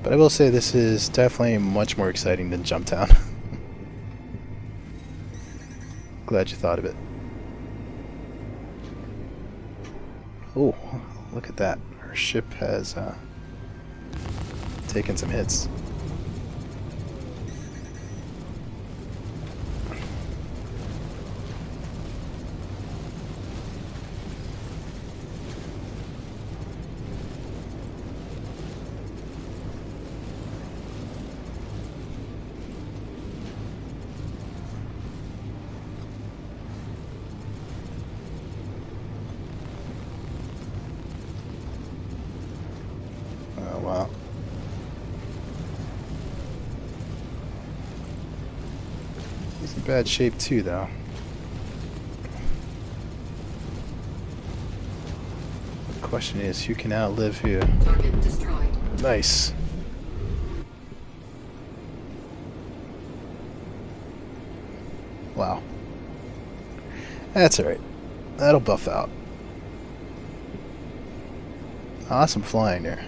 But I will say this is definitely much more exciting than JumpTown. Glad you thought of it. Oh, look at that. Our ship has taken some hits. Oh, wow. He's in bad shape too, though. The question is, who can outlive who? Target destroyed. Nice. Wow. That's alright. That'll buff out. Awesome flying there.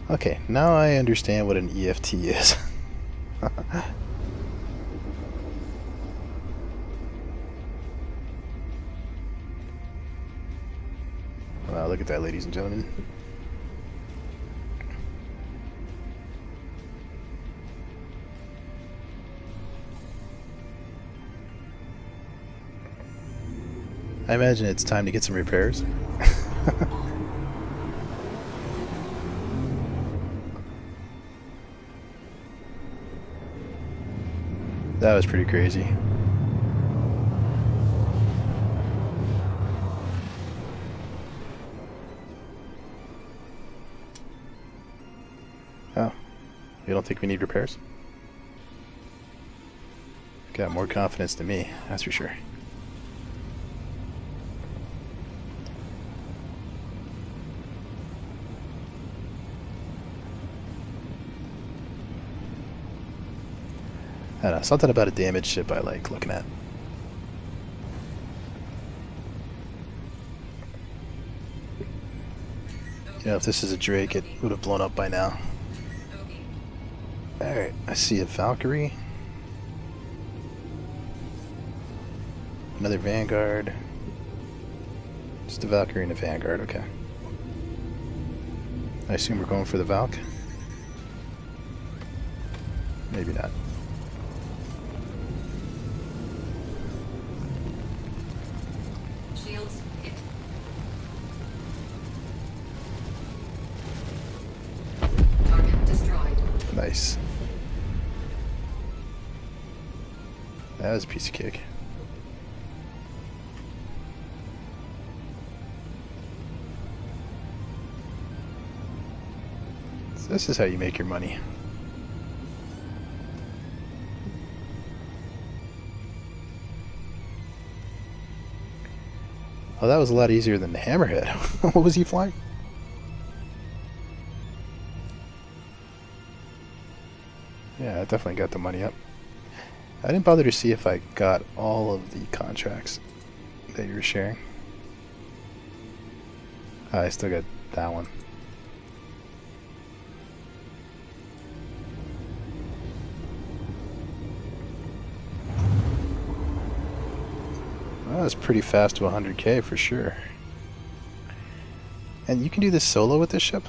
Okay, now I understand what an EFT is. Wow, look at that, ladies and gentlemen. I imagine it's time to get some repairs. That was pretty crazy. Oh, you don't think we need repairs? Got more confidence than me, that's for sure. I don't know, something about a damaged ship I like looking at. You know, if this is a Drake, it would have blown up by now. Alright, I see a Valkyrie. Another Vanguard. Just a Valkyrie and a Vanguard, okay. I assume we're going for the Valk? Maybe not. Shields hit. Target destroyed. Nice. That was a piece of cake. This is how you make your money. Oh, that was a lot easier than the Hammerhead. What was he flying? Yeah, I definitely got the money up. I didn't bother to see if I got all of the contracts that you were sharing. I still got that one. That was pretty fast to 100k for sure. And you can do this solo with this ship?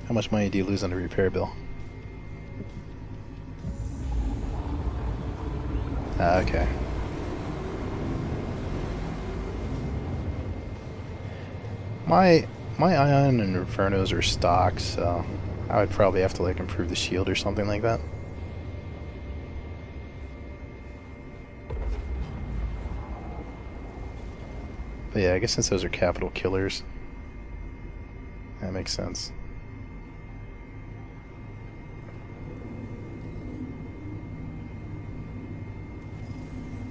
How much money do you lose on the repair bill? Ah, okay. My Ion and Infernos are stock, so I would probably have to like improve the shield or something like that. But yeah, I guess since those are capital killers, that makes sense.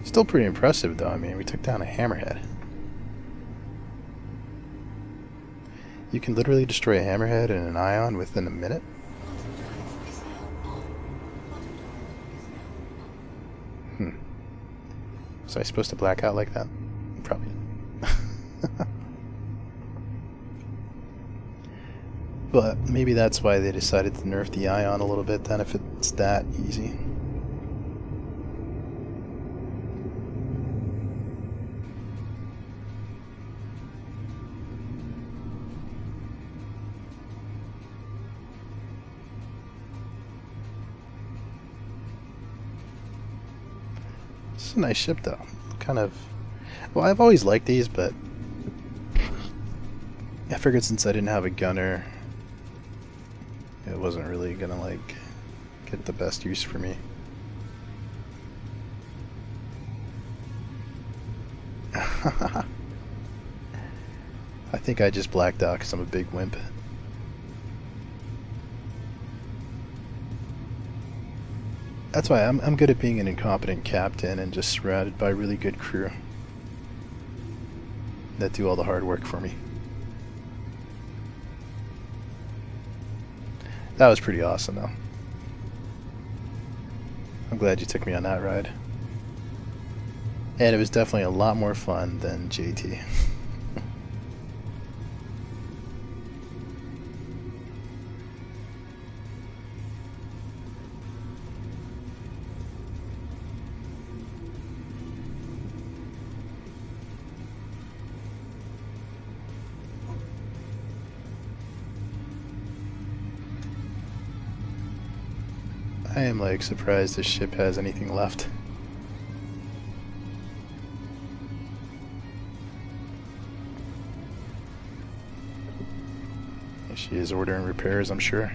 Still pretty impressive though. I mean, we took down a Hammerhead. You can literally destroy a Hammerhead and an Ion within a minute? Was I supposed to black out like that? Probably. But maybe that's why they decided to nerf the Ion a little bit then, if it's that easy. It's a nice ship though. Kind of... Well, I've always liked these, but I figured since I didn't have a gunner, it wasn't really gonna like get the best use for me. I think I just blacked out because I'm a big wimp. That's why I'm good at being an incompetent captain and just surrounded by really good crew that do all the hard work for me. That was pretty awesome though. I'm glad you took me on that ride. And it was definitely a lot more fun than JT. I am like surprised this ship has anything left. She is ordering repairs, I'm sure.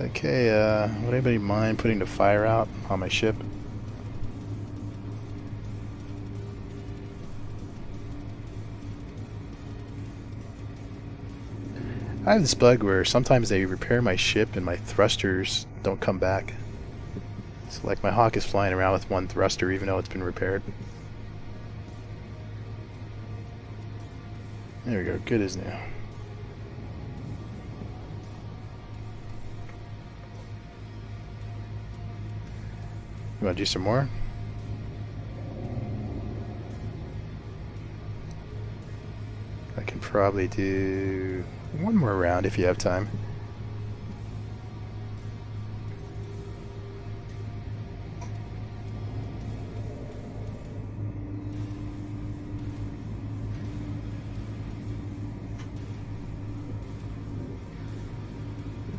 Okay, would anybody mind putting the fire out on my ship? I have this bug where sometimes they repair my ship and my thrusters don't come back. So like my Hawk is flying around with one thruster even though it's been repaired. There we go, good as new. You want to do some more? I can probably do one more round if you have time.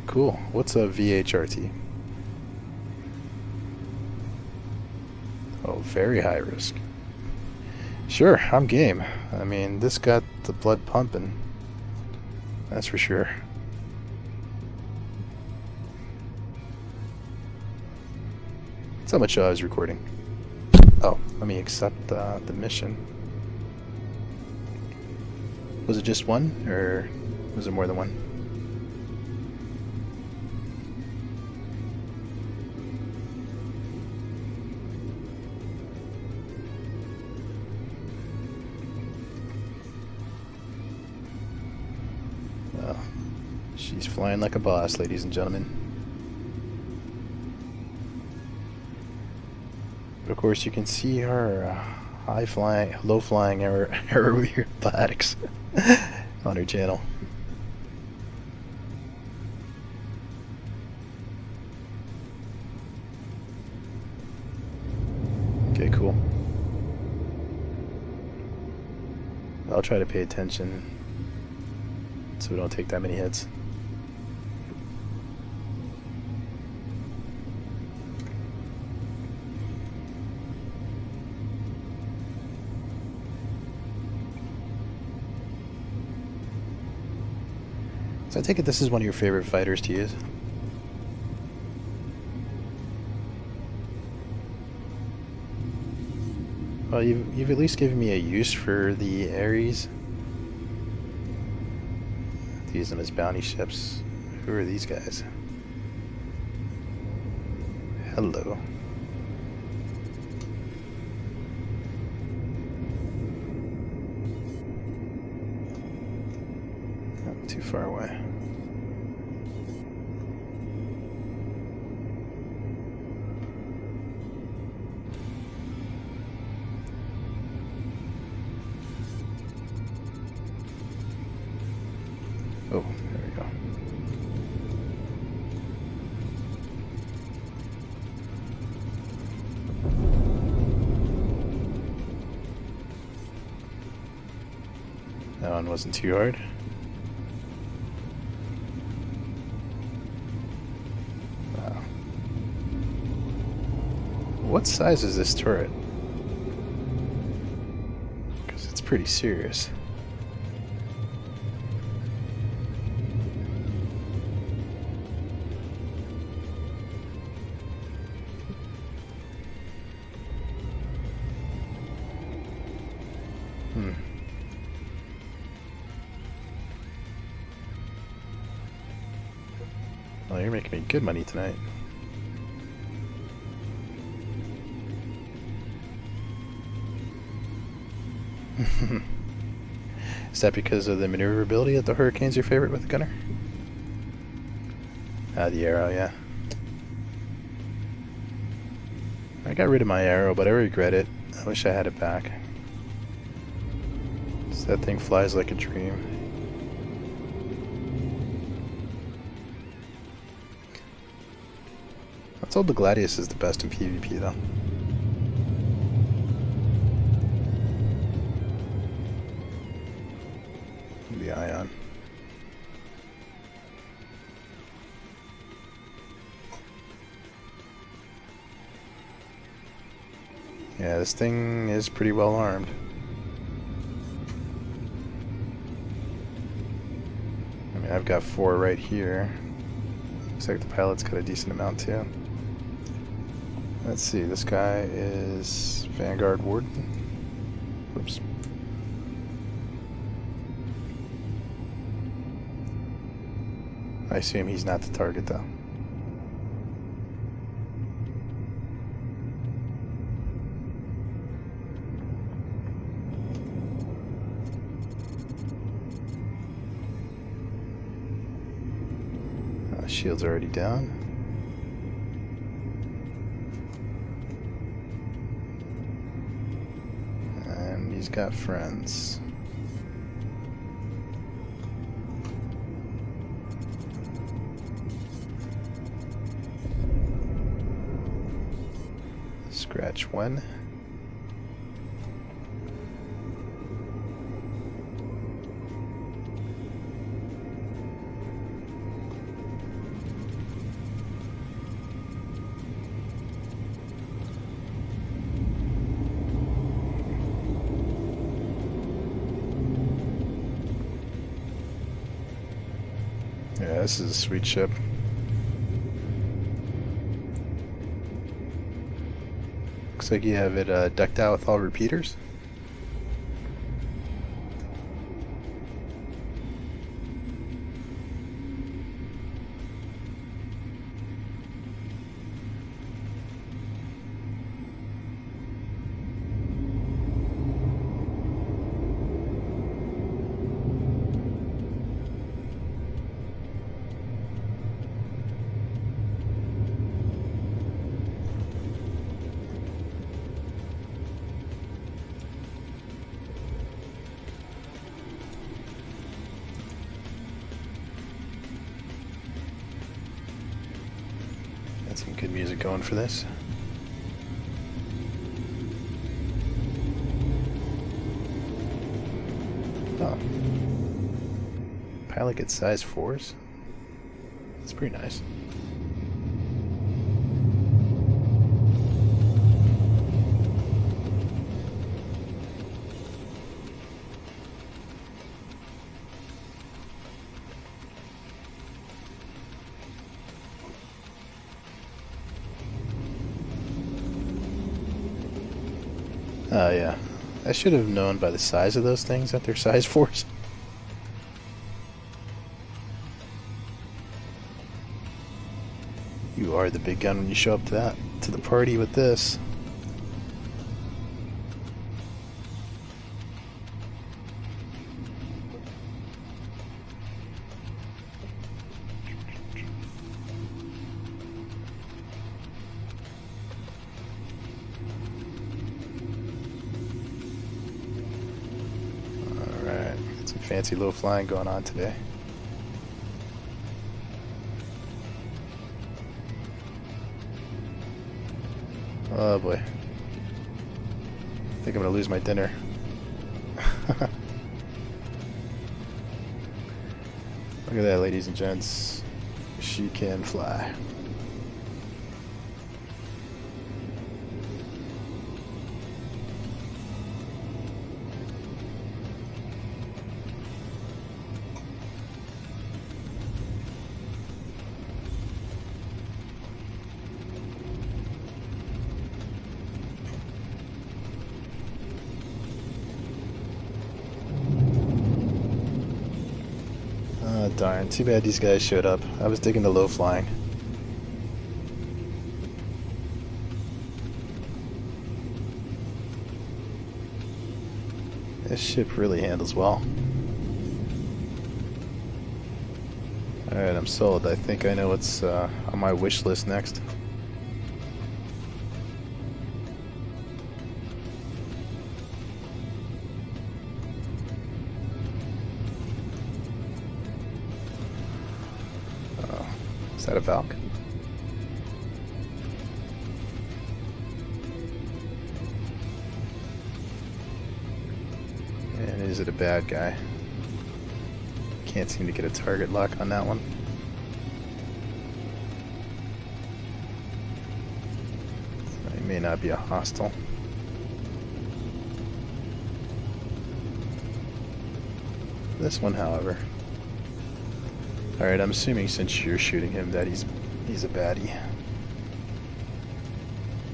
Cool. What's a VHRT? Oh, very high risk. Sure, I'm game. I mean, this got the blood pumping. That's for sure. how much I was recording. Oh, let me accept the mission. Was it just one, or was it more than one? Well, she's flying like a boss, ladies and gentlemen. But of course, you can see her high-flying, low-flying aerobatics on her channel. Okay, cool. I'll try to pay attention so we don't take that many hits. So I take it this is one of your favorite fighters to use. Well, you've at least given me a use for the Ares. To use them as bounty ships. Who are these guys? Hello. Not too far away. Oh, there we go. That one wasn't too hard. Wow. What size is this turret? Because it's pretty serious. Well, you're making me good money tonight. Is that because of the maneuverability that the Hurricane's your favorite with the gunner? Ah, the arrow, yeah. I got rid of my arrow, but I regret it. I wish I had it back. So that thing flies like a dream. I'm told the Gladius is the best in PvP though. The Ion. Yeah, this thing is pretty well armed. I mean, I've got 4 right here. Looks like the pilot's got a decent amount too. Let's see, this guy is Vanguard Warden. Whoops. I assume he's not the target though. Shield's already down. And he's got friends. Scratch 1. Yeah, this is a sweet ship. like you have it decked out with all repeaters. Got some good music going for this. Oh. Pilot gets size 4s. That's pretty nice. Oh yeah, I should have known by the size of those things that they're size 4s. You are the big gun when you show up to the party with this. Fancy low flying going on today. Oh boy. I think I'm gonna lose my dinner. Look at that, ladies and gents. She can fly. Darn, too bad these guys showed up. I was digging the low flying. This ship really handles well. Alright, I'm sold. I think I know what's on my wish list next. Is that a Valk? And is it a bad guy? Can't seem to get a target lock on that one. He may not be a hostile. This one, however. Alright, I'm assuming since you're shooting him that he's a baddie.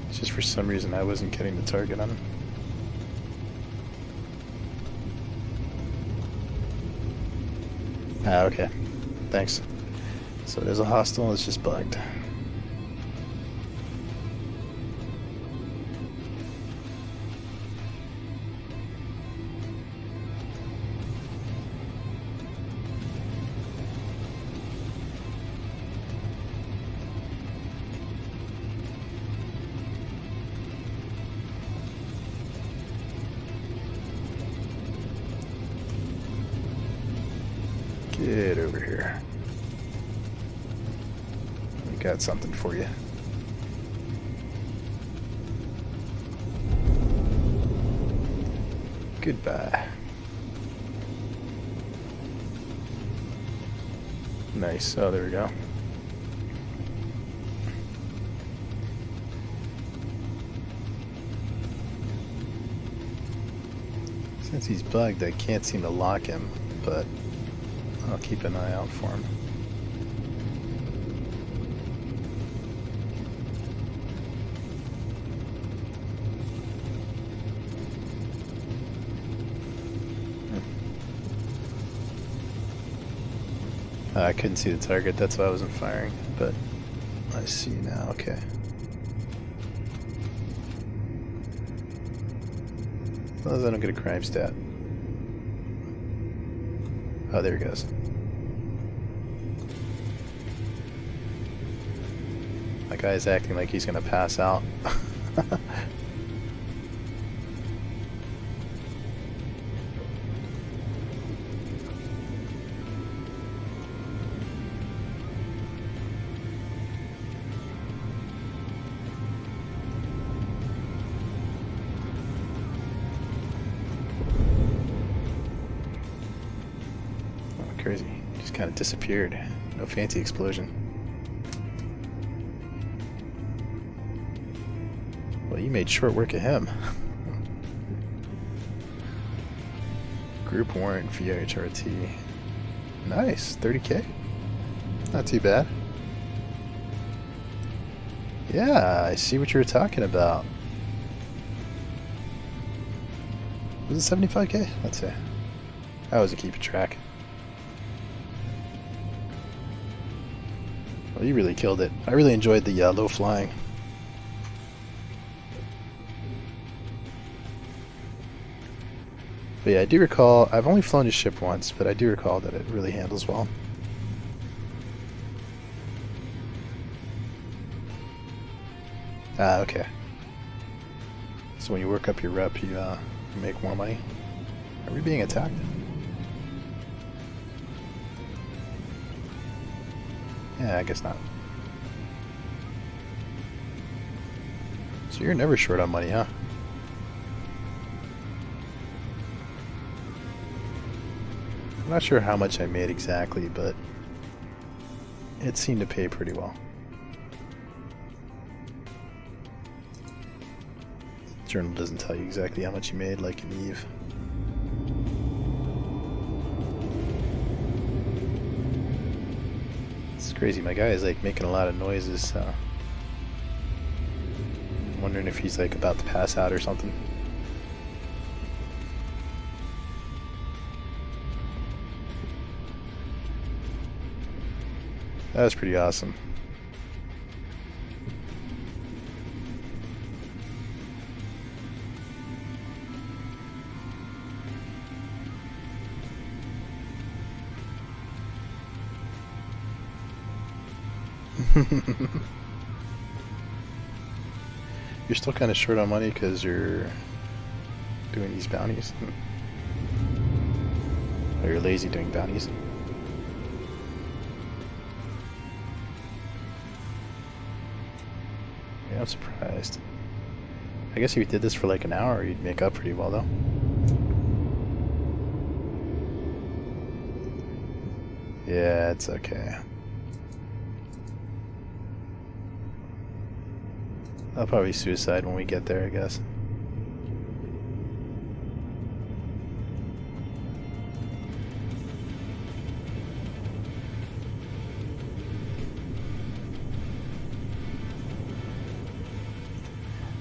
It's just for some reason I wasn't getting the target on him. Ah, okay. Thanks. So there's a hostile, it's just bugged. Get over here. We got something for you. Goodbye. Nice. Oh, there we go. Since he's bugged, I can't seem to lock him, but I'll keep an eye out for him. I couldn't see the target, that's why I wasn't firing, but I see now, okay. As long as I don't get a crime stat. Oh, there he goes. That guy's acting like he's gonna pass out. Crazy. Just kind of disappeared. No fancy explosion. Well, you made short work of him. Group warrant VHT. Nice. 30k. Not too bad. Yeah, I see what you were talking about. Was it 75k? Let's see. I wasn't keeping track. Well, you really killed it. I really enjoyed the low flying. But yeah, I do recall, I've only flown his ship once, but I do recall that it really handles well. Ah, okay. So when you work up your rep, you make more money. Are we being attacked? Yeah, I guess not. So you're never short on money, huh? I'm not sure how much I made exactly, but it seemed to pay pretty well. The journal doesn't tell you exactly how much you made, like in Eve. It's crazy, my guy is like making a lot of noises. I'm wondering if he's like about to pass out or something. That was pretty awesome. You're still kind of short on money because you're doing these bounties. Or you're lazy doing bounties. Yeah, I'm surprised. I guess if you did this for like an hour, you'd make up pretty well though. Yeah, it's okay. I'll probably suicide when we get there, I guess.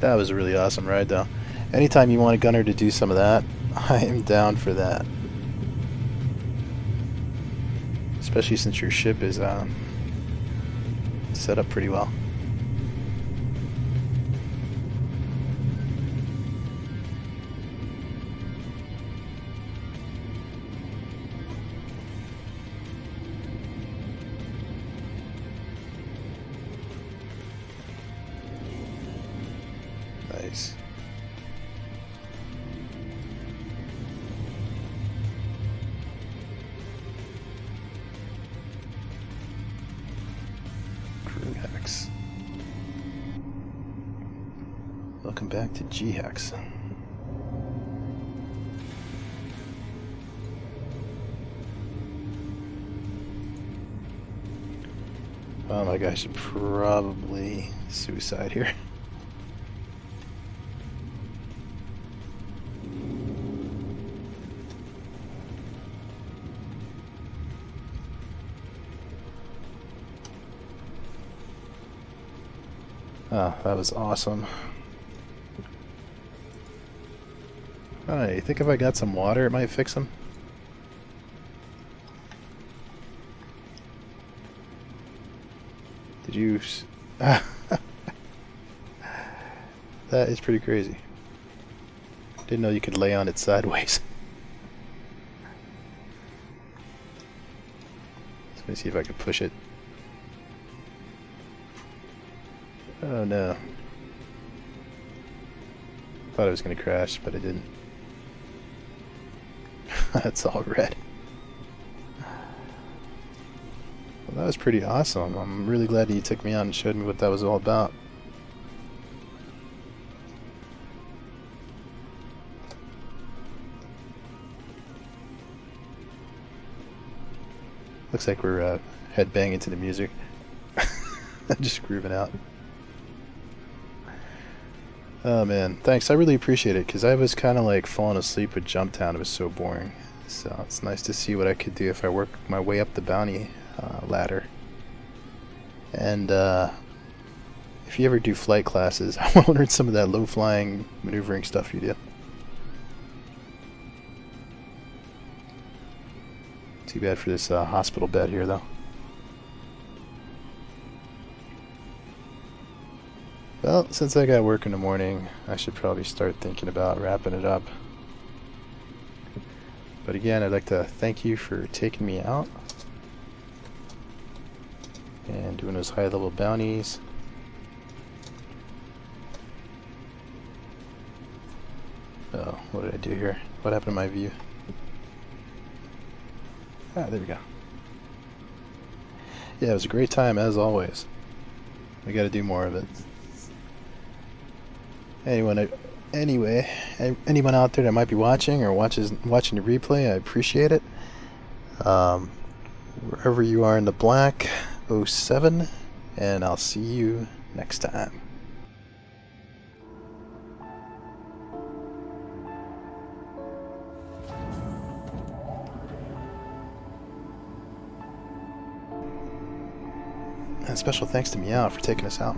That was a really awesome ride, though. Anytime you want a gunner to do some of that, I am down for that. Especially since your ship is set up pretty well. Nice. Crew Hex. Welcome back to G Hex. Oh my gosh, I should probably suicide here. Oh, that was awesome. Oh, you think if I got some water it might fix him? juice. That is pretty crazy. Didn't know you could lay on it sideways. Let me see if I can push it. Oh no. Thought it was going to crash, but it didn't. That's all red. Well, that was pretty awesome. I'm really glad that you took me out and showed me what that was all about. Looks like we're headbanging to the music. Just grooving out. Oh man, thanks. I really appreciate it because I was kind of like falling asleep with JumpTown. It was so boring. So it's nice to see what I could do if I work my way up the bounty ladder. And if you ever do flight classes, I want to learn some of that low-flying maneuvering stuff you do. Too bad for this hospital bed here, though. Well, since I got work in the morning, I should probably start thinking about wrapping it up. But again, I'd like to thank you for taking me out and doing those high-level bounties. Oh, what did I do here? What happened to my view? Ah, there we go. Yeah, it was a great time as always. We got to do more of it. Anyone out there that might be watching or watching the replay, I appreciate it. Wherever you are in the black, 07, and I'll see you next time. And special thanks to Meow for taking us out.